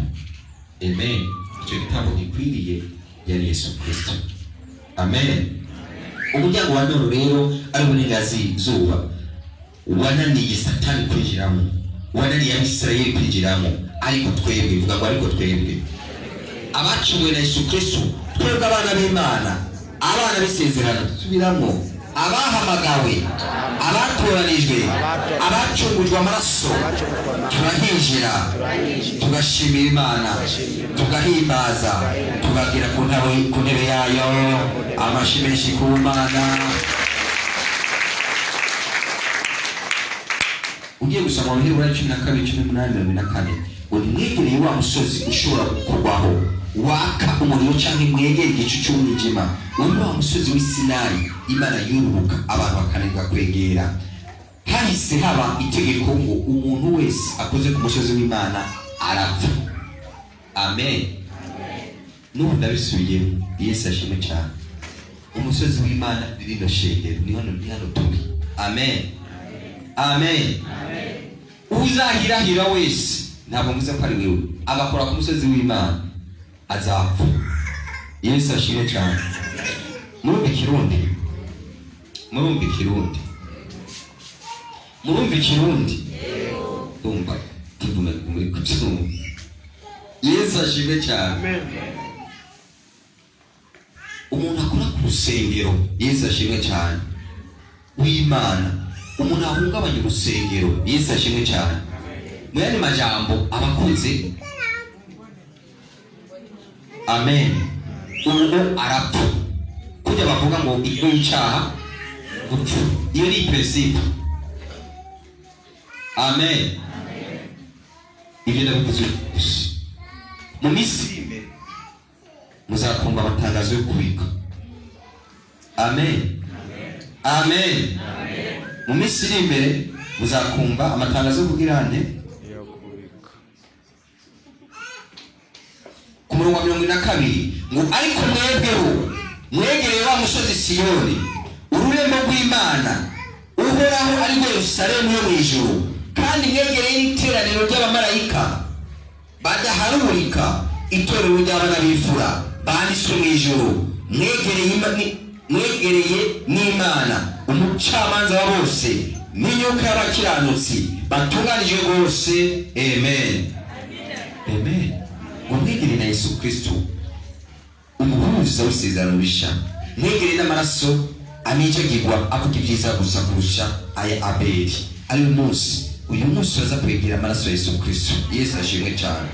Amen. Icyo gitambo gikwiriye yari Yesu Kristo. Amen. Umuryango wa Noro rero ari uburengazuba wananiye Satani kwinjiramo. wananiye Abisirayeli kwinjiramo, ariko twebwe, vuga ngo ariko twebwe abacumuwe na Yesu Kristo, twebwe abana b'Imana, abana b'isezerano, subiramo, abahamagawe, abatoranijwe, abacungujwe amaraso, turahinjira, tugashimira Imana, tugahimbaza, tugagira ku ntebe yayo, amashyi menshi ku Mana. Ugiye gusoma mu Heburayo 12:18-24, ngo nimwegereye wa musozi ushobora kugwaho waka umuriro canke mwegere igicu cy'umwijima, uwo wa musozi w'Isinayi Imana yururuka abantu bakanirwa kwegera. Hahise haba itegeko ngo umuntu wese akoze ku musozi w'Imana arapfa. Amen. N'ubu ndabisubiyemo, Yesu ashimwe cyane. Umusozi w'Imana rino shengero ni hano turi. Amen. Amen. Uzahirahira wese, ntabwo mvuze ko ari wewe, agakora ku musozi w'Imana azapfa. Yesu ashimwe cyane. Murumva ikirundi umva tuvume muri kucyumva. Yesu ashimwe cyane. Umuntu akora ku rusengero, Yesu ashimwe cyane, w'Imana, umuntu ahungabanya urusengero, Yesu ashimwe cyane. Mu yandi majambo abakoze, amen, ubu arapfa. Kujya bavuga ngo icyo icyaha gupfa, iyo ni principe. Amen. Ibyo ndabivuze mu minsi imbere muzakumva amatangazo yo kubika. Amen. Amen. Mu minsi iri imbere muzakumva amatangazo yo kugirane ku murongo wa 42 ngo ariko mwebweho mwegereye wa musozi Siyoni, ururembo rw'Imana, uhoraho ari rwo Yerusalemu yo mw'ijuru, kandi mwegereye n'iteraniro ry'abamarayika badaharurika, itorero ry'abana b'imfura banditswe mw'ijuru, mwegereye n'Imana, umucamanza wa bose, n'imyuka y'abakiranutsi batunganije bose. Amen. Amen. Mwegereye na Yesu Kristo, umuhuza w'isezerano rishya, mwegereye n'amaraso amijagirwa avuga ibyiza gusa kurusha aya Abeli. Ari uyu munsi uraza kwegera amaraso ya Yesu Kristo. Yesu ashimwe cyane.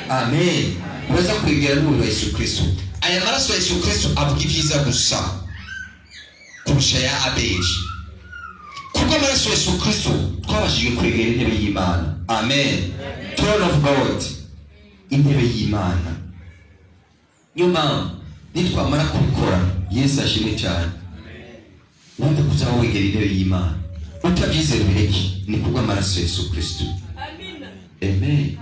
Amen. Uraza kwegera n'umuriro wa Yesu Kristo. Aya maraso ya Yesu Kristo avuga ibyiza gusa kurusha ya Abeli. Kuko amaraso ya Yesu Kristo twabashije kwegera intebe y'Imana. Amen. Throne of God, intebe y'Imana. Nyuma nitwamara kubikora, Yesu ashimwe cyane, wumva kuzaba wegera intebe y'Imana. Utabyizera bireke, ni kubwa amaraso ya Yesu Kristo. Amen.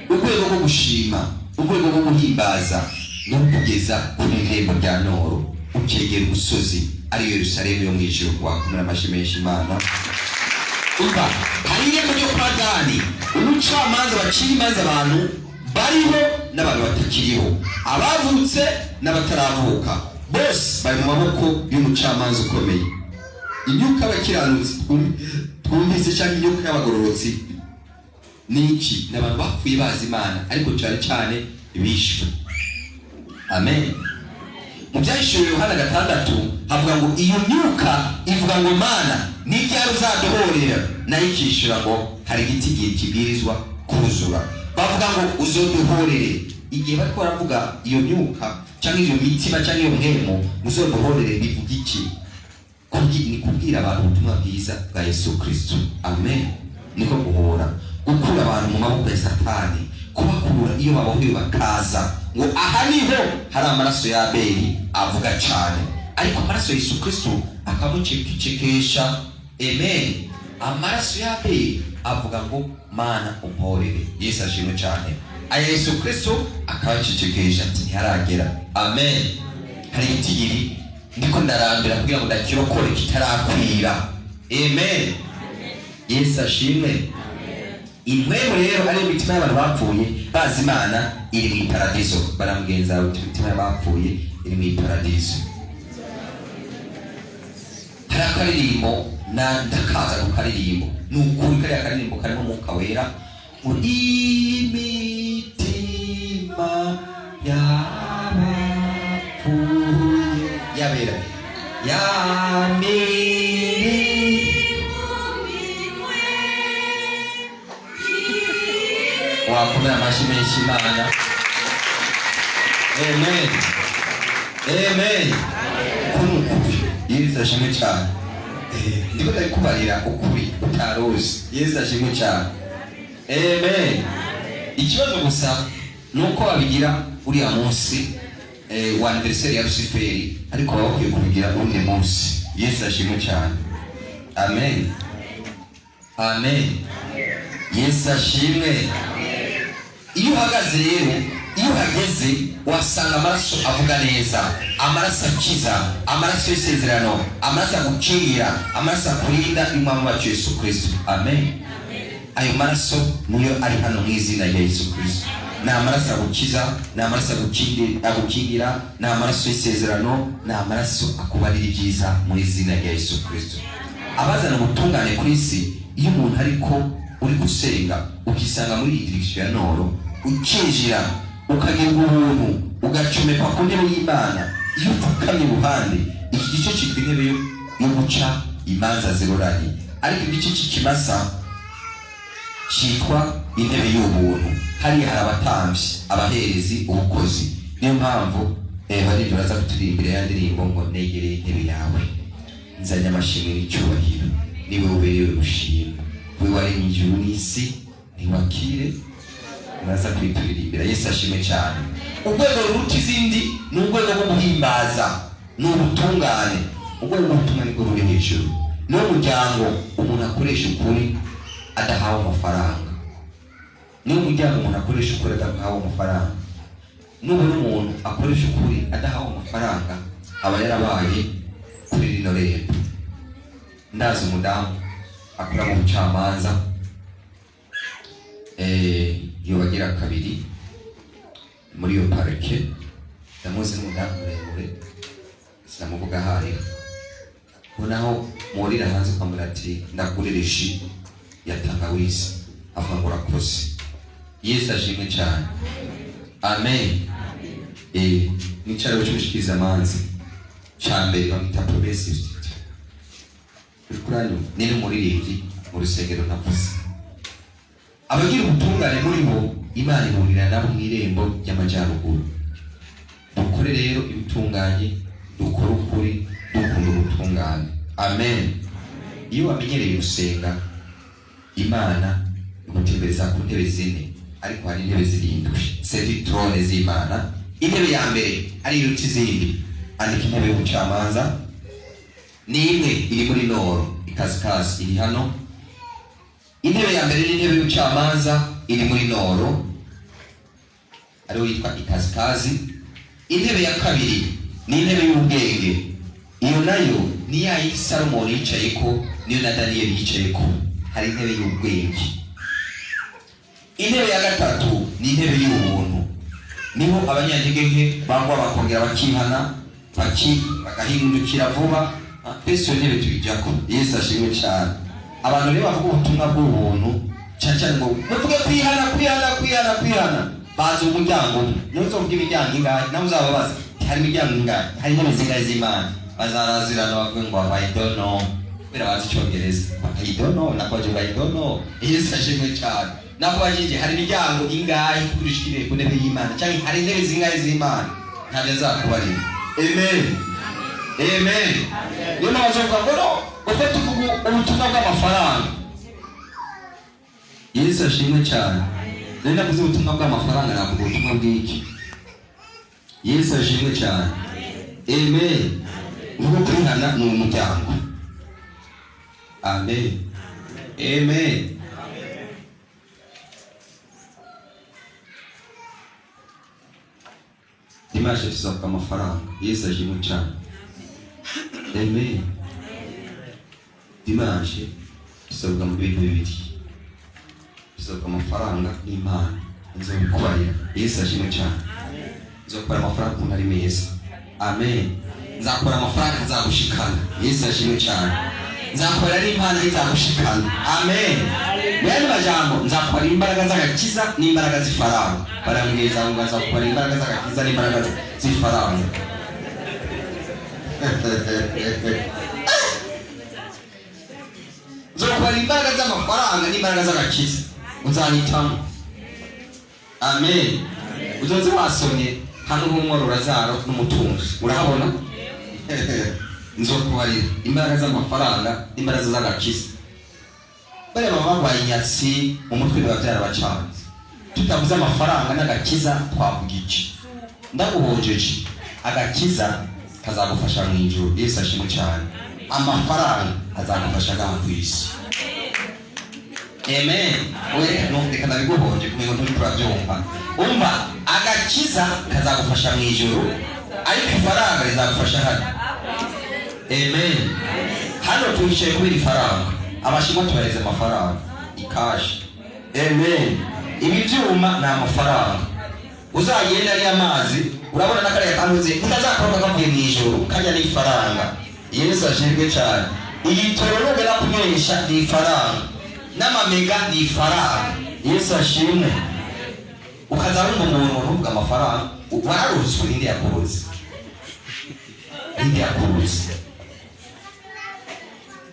Urwego rwo gushima, urwego rwo guhimbaza no kugeza ku bihembo bya Noro, ukegera umusozi ari Yerusalemu yo mw'ijuru, wakomera amashyi menshi Imana. Umva, hari irembo ryo kwa Dani, umucamanza bacira imanza abantu bariho n'abantu batakiriho, abavutse n'abataravuka, bose bari mu maboko y'umucamanza ukomeye. Imyuka y'abakiranutsi twumvise cyangwa imyuka y'abagororotsi niki? N'abantu bapfuye bazi Imana, ariko cyane cyane bishwe. Amen. Mu byahishuriwe Yohana 6 havuga ngo iyo myuka ivuga ngo Mana ni ryari uzaduhorera, nayo ikishura ngo hari igiti gihe kibwirizwa kuzura. Bavuga ngo uzoduhorere. Igihe bariko baravuga iyo myuka cyangwa iyo mitima cyangwa iyo mpemo uzoduhorere, bivuga iki? Ni kubwira abantu ubutumwa bwiza bwa Yesu Kristo. Amen. Niko guhora, gukura abantu mu maboko ya Satani, kubakura iyo babohewe bakaza ngo aha niho hari amaraso ya Abeli avuga cyane, ariko amaraso ya Yesu Kristo akamucekesha. Amen. Amaraso ya Abeli avuga ngo Mana umporere. Yesu ashimwe cyane. Aya Yesu Kristo akabacecekesha ati ntiharagera. Amen. Hari itigiri ndiko ndarambira kugira ngo ndakirokore kitarakwira. Amen. Yesu ashimwe. Impwemu rero ari imitima y'abantu bapfuye bazi Imana iri mu paradiso. Baramugenza uti imitima y'abapfuye iri mu paradiso. hari akaririmbo ndakaza ku karirimbo nukuri kariya karirimbo karimo umwuka wera ngo imitima y'abapfuye yabera wakomera amashyi menshi Imana. Amen. Amen. Yesu ashimwe cyane. Ndiko ndikubarira ukuri utarozi. Yesu ashimwe cyane. Amen. Ikibazo gusa nuko babigira uriya munsi wa anniversaire ya Luciferi, ariko bakwiye kubigira undi munsi. Yesu ashimwe cyane. Amen. Amen. Yesu ashimwe. Iyo uhagaze rero, iyo uhageze wasanga amaraso avuga neza, amaraso akiza, amaraso y'isezerano, amaraso agukingira, amaraso akurinda imwami wacu Yesu Kristo. Amen. Ayo maraso niyo ari hano mu izina rya Yesu Kristo. Ni amaraso agukiza, ni amaraso agukingira, ni amaraso y'isezerano, ni amaraso akubarira ibyiza mu izina rya Yesu Kristo. Abazana ubutungane ku isi, iyo umuntu ariko uri gusenga ukisanga muri iyi direction ya noro, ukinjira ukagirwa ubuntu ugacomeka ku ntebe y'Imana, iyo upfukamye iruhande, iki gice cyitwa intebe yo guca imanza ziroranye, ariko igice cy'ikimasa cyitwa intebe y'ubuntu. Hariya hari abatambyi, abaherezi, ubukozi. Niyo mpamvu bari baraza kuturimbira ya ndirimbo ngo negere intebe yawe nzanye amashimwe n'icyubahiro, niwe uberewe gushima, we waremye ijuru n'isi, ntiwakire uraza kwituririmbira. Yesu ashimwe cyane. Urwego ruruta izindi ni urwego rwo guhimbaza, ni ubutungane. Urwego rw'ubutungane rwo ruri hejuru. Niwo muryango umuntu akoresha ukuri adahawe amafaranga. Niwo muryango umuntu akoresha ukuri adahawe amafaranga. Nubona umuntu akoresha ukuri adahawe amafaranga, aba yarabaye kuri rino rembo. Ndazi umudamu akora mu bucamanza, iyo bagira kabiri muri iyo parike, ndamuzi n'umudamu muremure, sinamuvuga ahari, ubonaho muhurira hanze ukamubwira ati ndagurira ishi ya tangawizi, avuga ngo urakoze. Yesu ashimwe cyane. Amen. N'icyaro cy'ubushikiriza amanzi cya mbere bamwita progressive kurano ni n'umuririmbyi mu rusengero navuze. Abagira ubutungane muri bo Imana ihurira nabo mu irembo ry'amajyaruguru. Dukore rero ibitunganye, dukore ukuri, dukunda ubutungane. Amen. Iyo wamenyereye gusenga, Imana imutembereza ku ntebe zine, ariko hari intebe zirindwi, 7 trone z'Imana. Intebe ya mbere ari iruta izindi, andika intebe y'ubucamanza ni imwe iri muri noro, ikasikazi iri hano. Intebe ya mbere ni intebe y'ubucamanza iri muri noro, ariyo yitwa ikasikazi. Intebe ya kabiri ni intebe y'ubwenge, iyo nayo ni ya yindi Salomoni yicayeko, niyo na Daniyeli yicayeko, hari intebe y'ubwenge. Intebe ya gatatu ni intebe y'ubuntu, niho abanyantege nke bangwa bakongera bakihana, bagahindukira vuba. Pese iyo ntebe tuyijyako. Yesu ashimwe cyane. Abantu rero bavuga ubutumwa bw'ubuntu cyane ngo muvuge kwihana, bazi umuryango umwe. Niyo tuvuga imiryango ingahe, nawe uzababaza hari imiryango ingahe, hari intebe zingahe z'Imana, bazarazirana bavuga ngo I don't know, kubera bazi icyongereza, I don't know, nakwaje I don't know. Yesu ashimwe cyane. Nakwajije hari imiryango ingahe kugurushikire ku ntebe y'Imana, cyangwa hari intebe zingahe z'Imana, ntabwo azakubarira. Amen. Amen. Niyo mpamvu uvuga ngo no, ufite ubutumwa bw'amafaranga. Yesu ashimwe cyane. Nenda kuzi ubutumwa bw'amafaranga, navuga ubutumwa bw'iki. Yesu ashimwe cyane. Amen. Nuko kwihana ni umuryango. Amen. Amen. Dimanche tuzavuga amafaranga. Yesu ashimwe cyane. Amen. Dimanche tuzavuga mu bintu bibiri, tuzavuga amafaranga n'Imana. Nzabikubarira. Yesu ashimwe cyane. Nzakubara amafaranga umuntu ari meza. Amen. nzakora amafaranga azagushikana. Yesu ashimwe cyane. Nzakora n'impano izagushikana. Amen. Bene bajambo nzakora imbaraga z'agakiza n'imbaraga z'ifaranga. Barambwiriza ngo nzakora imbaraga z'agakiza n'imbaraga z'ifaranga. Nzakora imbaraga z'amafaranga n'imbaraga z'agakiza. Uzanyitamo. Amen. Uzoze wasomye hano nk'umworo Lazaro n'umutunzi. Urahabona? Nzokubarira imbaraga z'amafaranga n'imbaraga z'agakiza. Bale baba bayinyatsi mu mutwe babyara bacanze. Tutavuze amafaranga n'agakiza twavuga iki? Ndaguhojeje. Agakiza kazagufasha mu ijuru. Yesu ashimwe cyane. Amafaranga azagufasha ku isi. Amen. Wewe ntumvika nabiguhoje kumenya ngo turabyumva. Umva agakiza kazagufasha mu ijuru ariko ifaranga rizagufasha hano. Amen. Hano tuyicaye kubera ifaranga. Abashimwa tubareze amafaranga. Ikashi. Amen. Ibi byuma ni amafaranga. Uzagenda ari amazi urabona nakariya kanuze utazakoroka kavuye mu ijuru kajya n'ifaranga. Yesu ashimwe cyane. Iyi toro nubera kunywesha ni ifaranga. N'amamega ni ifaranga. Yesu ashimwe. Ukazabona umuntu uvuga amafaranga wararuzwe n'indi yakubuze. Indi yakubuze.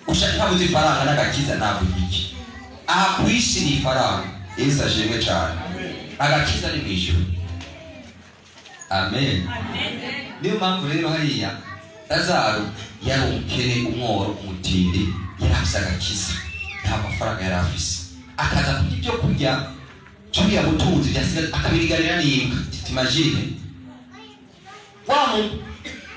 Ushaka kuzi ifaranga n'agakiza ntabwo iki. Aha ku isi ni ifaranga. Yesu ashimwe cyane. Agakiza ni mu ijuru. Amen. Niyo mpamvu rero hariya Lazaro yari umukene umworo umutindi yari afise agakiza. Nta mafaranga yari afise. Akaza kurya ibyo kurya turiya butunzi byasigaye akabirigarira n'imbwa. Imagine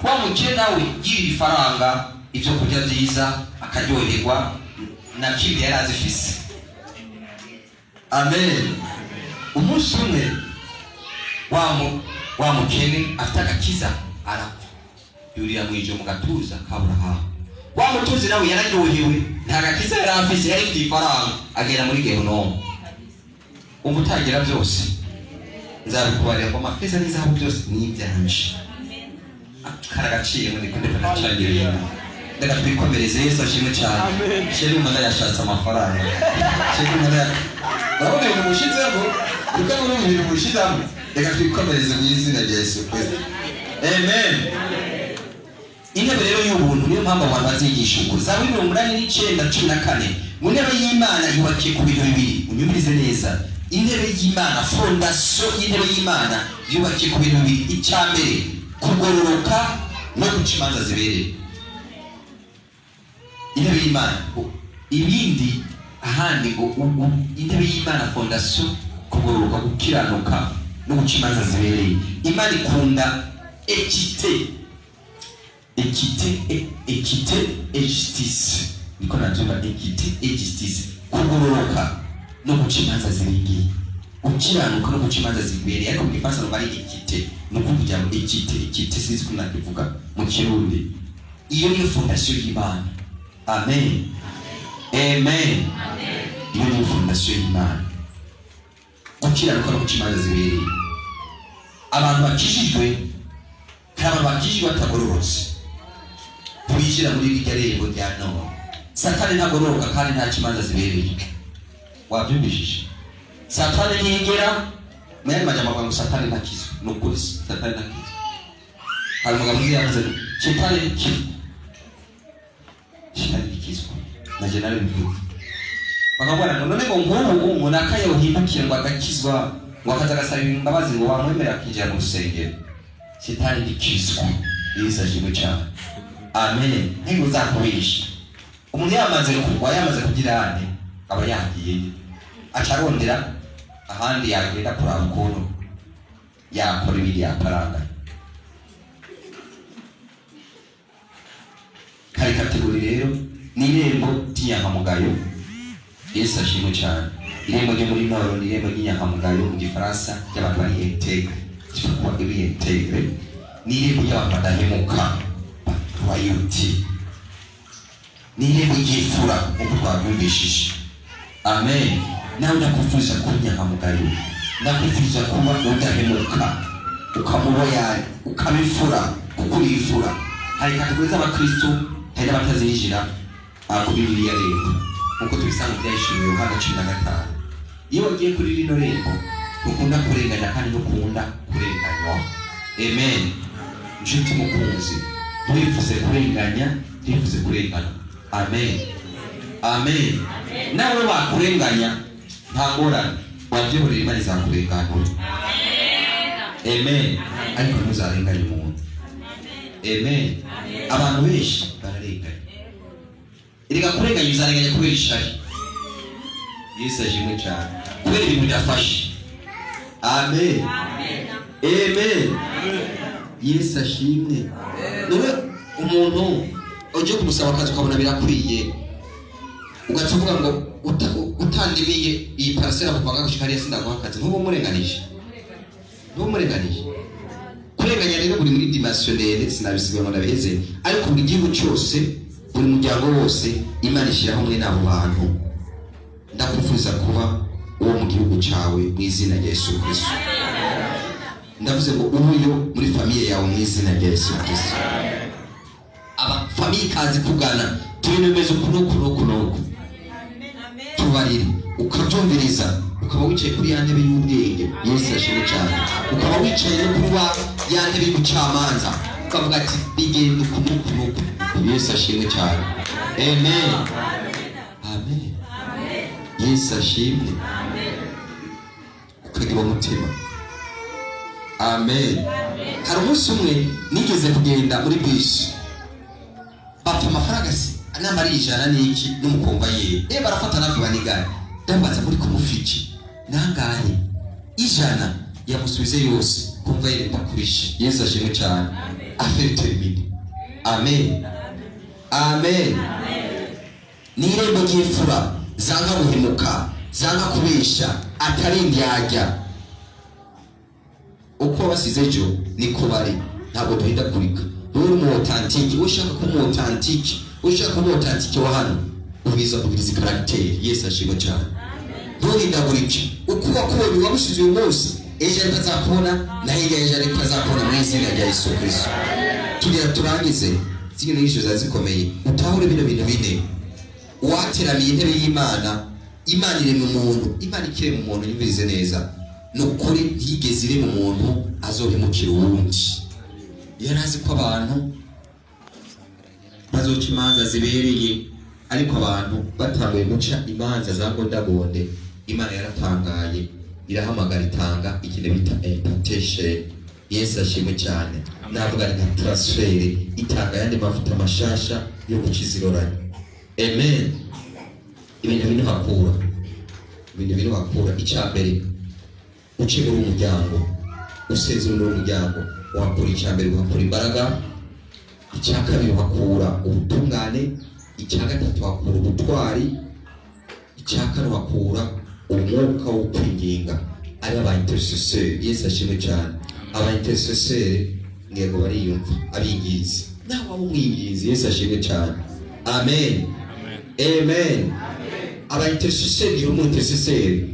wa mukene nawe yiri ifaranga ibyo kurya byiza akaryoherwa na kimwe yari azifise. Amen. Umunsi umwe wa mukene afite agakiza arapfa. Yuriya mwije mu gatuza kaburahamu. Wa mutunzi nawe yararyohewe nta gakiza yari afise yari ifite ifaranga agera muri Gehonomu. Umutagira byose nzabikubarira ko amafeza n'izahabu byose ni ibyanje. Karagaciye muri kunde kacangiriye. Ndaga twikomereze Yesu ashimwe cyane. Sheri umwana yashatse amafaranga. Sheri umwana urabona ibintu mushizeho kuko muri ibintu mushizeho. Ndaga twikomereze mu izina rya Yesu Kristo. Amen. Intebe rero y'ubuntu niyo mpamvu abantu bazigisha ukuri. Zaburi 89:14 mu ntebe y'Imana yubakiye ku bintu bibiri. Unyumvirize neza. Intebe y'Imana, fondation y'intebe y'Imana yubakiye ku bintu bibiri. Icyambere kugororoka no guca imanza zibereye. Intebe y'Imana ibindi ahandi ngo intebe y'Imana fondation kugororoka gukiranuka no guca imanza zibereye. Imana ikunda equité et justice. Niko natumba equité et justice. Kugororoka no guca imanza zibereye. Ukiranuka no guca imanza zibereye. Ariko mu Gifaransa no bari equité. No kuvuga ngo equité sinzi ko nakivuga mu Kirundi. Iyo ni fondation y'Imana. Amen. Amen. Iyo ni fondation y'Imana. Ukiranuka no guca imanza zibereye. Abantu bakijijwe kandi bakijijwe batagororotse. Tubishyira muri iryo rembo rya Nowa. Satani ntagororoka kandi nta kimanza zibereye. Wabyumvishije? Satani ntiyigera mwene majambo ngo Satani ntakizwe. Nukuri Satani ntakizwe. Hari umugabo yavuze Satani ntakizwe. Na general mvuga. Bakabona none ngo ngubu nakaye uhindukire ngo agakizwa ngo akazagasaba imbabazi ngo wamwemera kwinjira mu rusengero. Satani ntikizwe. Yesu ashimwe cyane. Amen. Ntigo zakubisha. Umuntu yamaze kugira ane aba yagiye acarondera ahandi yagenda kuraba ukuntu yakora ibiri yaparanga. Kari kategori rero ni irembo ry'inyangamugayo. Yesu ashimwe cyane. Irembo ryo muri Nord ni irembo ry'inyangamugayo mu Gifaransa ry'abantu bari intègre. Cyangwa ibi intègre ni irembo ry'abantu badahemuka. Wayuti niye mujifura ukwabyumvishije. Amen. Nawe ndakufuza kunyangamugayo, ndakufuza kuba udahemuka, ukamuboya ukabifura kukurifura hari kategori z'abakristo hari n'abatazinjira kuri ririya rembo nk'uko tubisanga byahishuriwe Yohana 15. iyo wagiye kuri rino rembo ukunda kurenganya kandi nukunda kurenganywa. Amen. Nshuti mukunzi, twifuze kurenganya, twifuze kurengana. Amen. Amen. Nawe wakurenganya nta ngorane, wabyihorera Imana izakurenganura. Amen. Ariko ntuzarenganye umuntu. Amen. Abantu benshi bararenganya. Erega kurenganya uzarenganya kubera ishari. Yesu ashimwe cyane. Kubera ibintu byafashe. Amen. Amen. Yesu ashimwe. None umuntu uje kumusaba akazi ukabona birakuriye, ugacuvuga ngo utandimiye iyi parcelle akuvanga gushika hariya sindaguha akazi, ntubo murenganije. Kurenganya rero buri muri dimensionnel, sinabisigaye ngo ndabiheze, ariko buri gihugu cyose, buri muryango wose Imana ishyiraho hamwe n'abo bantu. Ndakufuza kuba uwo mu gihugu cyawe mu izina rya Yesu Kristo. Ndavuze ngo ubuyo muri famiye yawe mu izina rya Yesu Kristo. Aba famiye kazi kugana tubinemeze kuno tubarire ukabyumviriza, ukaba wicaye kuri ya ntebe y'ubwenge. Yesu ashimwe cyane. Ukaba wicaye no kuri ya ntebe y'ubucamanza, ukavuga ati bigenda kuno. Yesu ashimwe cyane. Amen. Amen. Yesu ashimwe. Ukagira umutima. Amen. Hari umunsi umwe nigeze kugenda muri bisi, bapfa amafaranga n'amari 100 n'iki n'umukomba ye barafata navyo banigana, ndambaza muri kumufiki nangahe 100 yamusubize yose kumva yere ndakurisha. Yesu ashimwe cyane. Affaire terminée. Amen. Amen. Ni irembo ry'imfura zanga guhemuka, zanga kubisha, atarindi yajya. Uko basize ejo niko bari, ntabwo duhindagurika. Uri mu authentique, ushaka kuba authentique, ushaka kuba authentique wa hano, ubiza kubiriza character. Yesu ashimwe cyane. Ntuhindagurike. Uko wakubonye wabushize uyu munsi, ejo atazakubona na hirya ejo atazakubona mu izina rya Yesu Kristo. Tugira turangize zino n'isho zazikomeye. Utahure bino bintu bine. Wateramiye intebe y'Imana, Imana iri mu muntu, Imana ikire mu muntu, yumvirize neza. Nukuri ntigeze iri mu muntu azohemukira uwundi. Yarazi ko abantu bazoca imanza zibereye, ariko abantu batanguye guca imanza za gondagonde, Imana yaratangaye irahamagara itanga ikintu bita imputation. Yesu ashimwe cyane. Navuga ni transfer, itanga yandi mafuta mashasha yo guciziroranya. Amen. Ibintu bino bakura icyambere ucibura umuryango, usezerera umuryango, wakura icyambere wakura imbaraga, icyakabiri wakura ubutungane, icyagatatu wakura ubutwari, icyakane wakura umwuka wo kwinginga, ari aba intercesseur. Yesu ashimwe cyane. Aba intercesseur ngego bariyumva abingizi, nawe umwingizi. Yesu ashimwe cyane. Amen. Amen. Aba intercesseur yo mu intercesseur,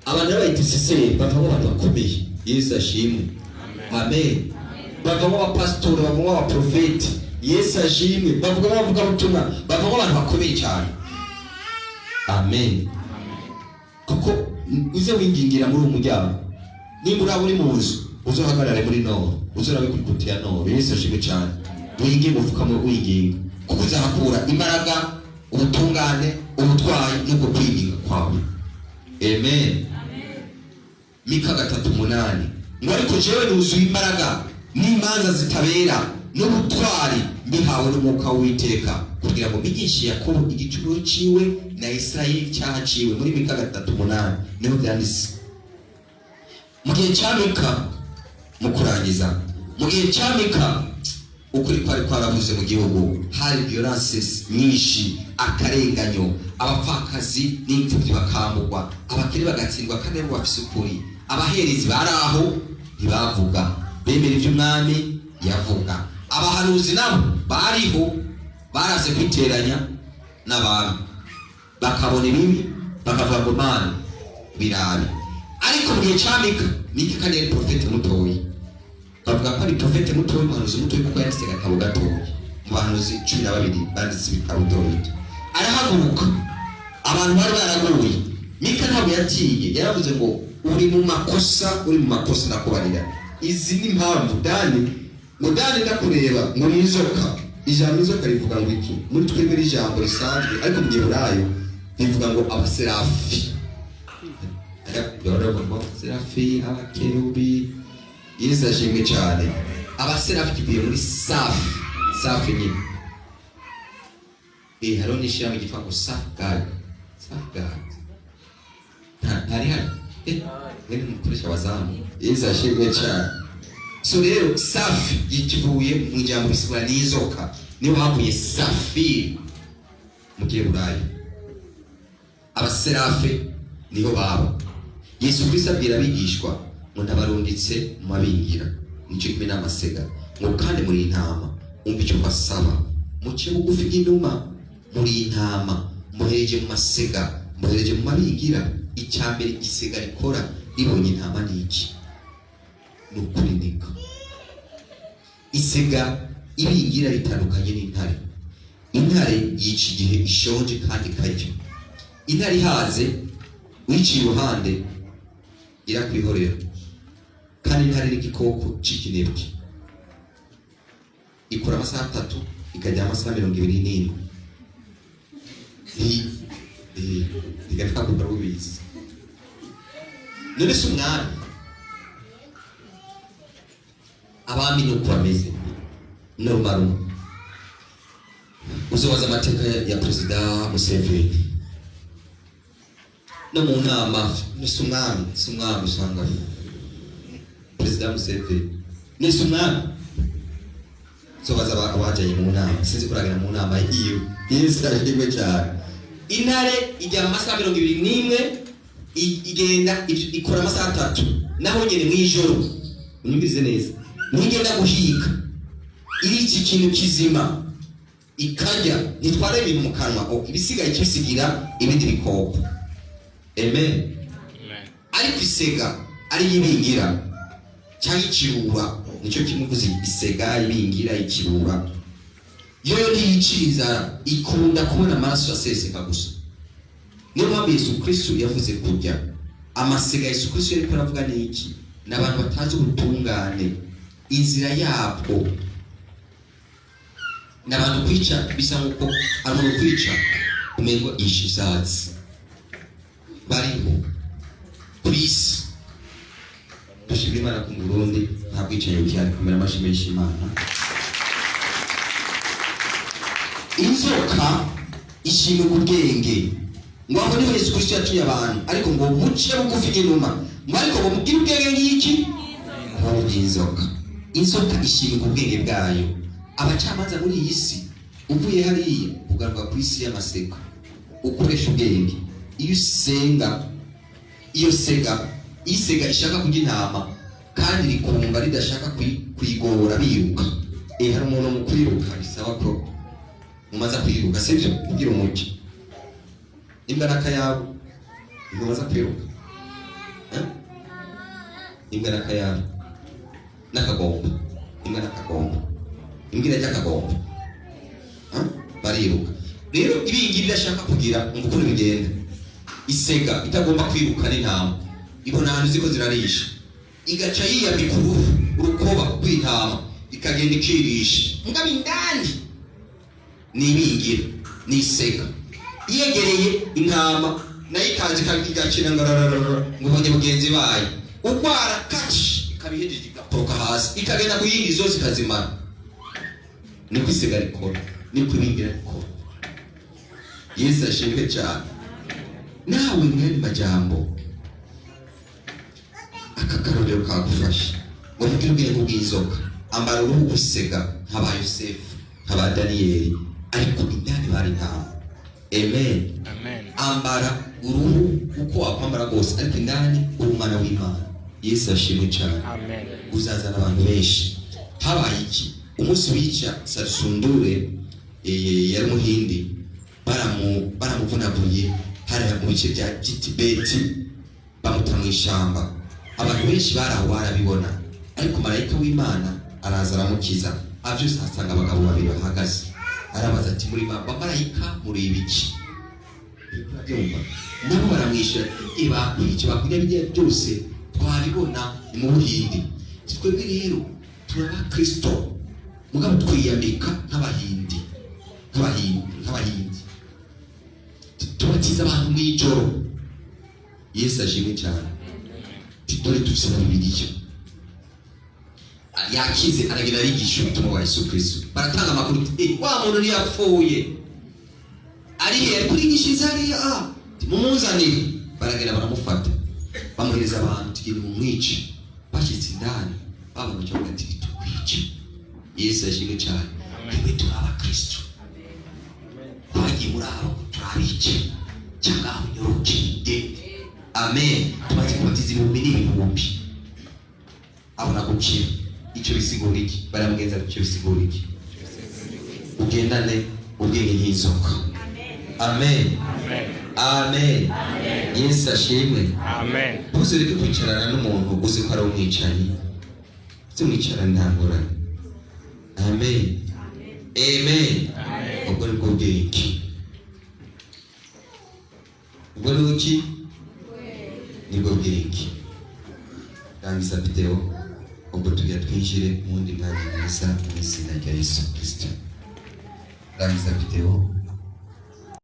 abantu aba intercesseur bavamo abantu bakomeye. Yesu ashimwe. Amen. Bavamo abapastor, bavamo abaprofeti. Yesu ashimwe. Bavamo abavuga ubutumwa, bavamo abantu bakomeye cyane. Amen. Kuko uze wingingira muri umuryango, nimba uri mu nzu uzohagarare muri noro, uzorabe kugutira noro. Yesu ashimwe cyane. Winginga uvukamo winginga, kuko uzahakura imbaraga, ubutungane, ubutwari n'ubwo kwinginga kwawe. Amen. Mika 3:8 ngo ariko jewe nuzuye imbaraga n'imanza zitabera n'ubutwari mbihawe n'umwuka w'Uwiteka, kugira ngo mbigishe Yakobo igicuro ciwe na Isirayeli cyahaciwe. Muri Mika 3:8 niho byanditse. Mu gihe cya Mika, mu kurangiza, mu gihe cya Mika ukuri kwari kwarabuze mu gihugu, hari violences nyinshi, akarenganyo, abapfakazi n'imfubyi bakamugwa, abakiri bagatsindwa kandi bo bafise ukuri. Abaherezi baraho ntibavuga, bemera iby'umwami yavuga. Abahanuzi nabo bariho, baraze kwiteranya n'abantu, bakabona ibibi bakavuga ngo Mana birabe. Ariko mu gihe cya Mika, Mika kandi yari profete mutoyi, bavuga ko ari profete mutoyi, umuhanuzi mutoyi kuko yanditse agatabo gatoya. mu bahanuzi 12 banditse ibitabo Dawidi. Arahaguruka, abantu bari baraguye. Mika ntabwo yatinye, yaravuze ngo uri mu makosa nakubarira. Izi ni impamvu Dani ndakureba ngo inzoka. Ijambo inzoka rivuga ngo iki? Muri twebwe ijambo risanzwe, ariko mu Giheburayo rivuga ngo abaserafi. Abaserafi, abakerubi, Yesu ashimwe cyane. Abaserafi kivuye muri safi nyine. Hariho n'ishyirahamwe ryitwa ngo Safeguard. Ntari mwene mukoresha abazamu. Yesu ashimwe cyane. So rero safi ikivuye mu ijambo bisigura n'inzoka. Niho havuye safi mu Giheburayo. Abaserafi niho baba. Yesu Kristo abwira abigishwa ngo ndabarunditse mu mabingira. Nicyo kimwe n'amasega. Ngo kandi muri intama umva icyo basaba. Muce bugufi bw'inuma muri intama. Muhereje mu masega. Muhereje mu mabingira. Icyambere igisega rikora ribonye intama n'iki? Nukurinika. Isega ibingira ritandukanye n'intare. Intare yica igihe ishonje kandi ikarya. Intare ihaze wiciye iruhande irakwihorera. Kandi intare n'igikoko c'ikinebwe. Ikora amasaha 3 ikajya amasaha 27. Igafika ku barubizi. None se umwami abami nuko bameze normal. Uzobaza amateka ya Perezida Museveni no mu nama n'umwami usanga Perezida Museveni n'umwami. Uzobaza abajanye mu nama, sinzi kuragana mu nama iyo Yesu arashimwe cyane. Intare ijya amasaha 21 igenda ikora amasaha 3 naho nyene mu ijoro. Unyumvise neza, nigenda guhiga iki kintu kizima ikajya nitwara ibintu mu kanwa, ibisigaye kibisigira ibindi bikoko. Amen. Ariko isega ari yibingira cyangwa ikirura, nicyo kimuvuze isega ibingira ikirura. Yoyo ntiyiciriza, ikunda kubona amaraso aseseka gusa. Niyo mpamvu Yesu Kristo yavuze kurya amasega. Yesu Kristo yariko aravuga n'iki? N'abantu batazi ubutungane, inzira yabwo. N'abantu kwica bisa nkuko ari kwica umengo ishizazi bariho kwisi. Dushimira Imana ku Burundi nta bwicanyi bukihari, kumera amashimisha Imana. Inzoka ishimwe ku bwenge, ngo aho niho Yesu Kristo yatumye abantu, ariko ngo muciye bugufi inuma, ngo ariko ngo mugire ubwenge ngiki nk'ubw'inzoka. Inzoka ishimwe ku bwenge bwayo. Abacamanza muri iyi si uvuye hariya ugaruka ku isi y'amaseka ukoresha ubwenge. Iyo usenga, iyo isega ishaka kurya intama kandi rikumva ridashaka kuyigora biruka. Hari umuntu mu kwiruka bisaba ko mumaza kwiruka, sibyo? Kugira umucyo imbaraga yabo mumaza kwiruka, imbaraga yabo nakagomba imbwira y'akagomba bariruka. Rero ibingi birashaka kugira ngo uko bigenda. Isega itagomba kwiruka n'intama, ibona ahantu ziko zirarisha, igaca yiyambika urukoba rw'intama ikagenda ikirisha. Mugabe indani n'ibingira n'isega yegereye intama nayo ikaje igakina ngo banye mugenzi bayo ugwara kaci kabihejeje igaporoka hasi ikagenda kuyindi zose ikazimara. Ni kwisega rikora, ni kubingira rikora. Yesu ashimwe cyane. Nawe mwene majambo akakarorero kagufasha ngo mugire ubwenge bw'inzoka. Ambara uruhu gusega nk'aba Yosefu nk'aba Daniyeli, ariko indani bari intama. Amen. Ambara uruhu uko wakwambara rwose, ariko indani uri umwana w'Imana. Yesu ashimwe cyane. Uzazana abantu benshi. Habaye iki? Umunsi wica Sarisundure yari Muhindi, baramuvunaguye hariya mu bice bya Tibeti, bamuta mu ishamba. Abantu benshi baraho barabibona, ariko marayika w'Imana araza aramukiza. Avyose asanga abagabo babiri bahagaze, arabaza ati muri bamarayika muri ibiki? Byumva nabo baramwishyura icyo bakwiriye bijya byose twabibona mu Buhindi. Twebwe rero turaba Kristo mugabo twiyambika nk'abahindi tubatiza abantu mw'ijoro. Yesu ashimwe cyane. Dore dufise na Bibiliya yakize aragira arigisha ubutumwa bwa Yesu Kristo. Baratanga amakuru wa muntu yapfuye ari kurigisha hariya mumuzanire. Baragenda baramufata bamuhereza abantu tugende mu mwici. Bashyitse indani babona cyo ati tukwice. Yesu ashimwe cyane. Twebwe turaba Kristo twagiye muri abo turabice cyangwa unyuruke. Amen. Tubatiza ibihumbi n'ibihumbi. Abona gukira icyo bisigura iki? Baramugeza icyo bisigura iki? Ugendane ubwenge nk'inzoka. Amen. Amen. Yesu ashimwe. Amen. Ntuzureke kwicarana n'umuntu uzi ko ari umwicanyi. Tumwicarana nta ngorane. Amen. Amen. Ubwo ni bwo bwenge. Ubwo ni iki? Nibwo bwenge. Rangiza video ubwo tujya twinjire mu wundi mwanya mwiza mu izina rya Yesu Kristo. Rangiza video.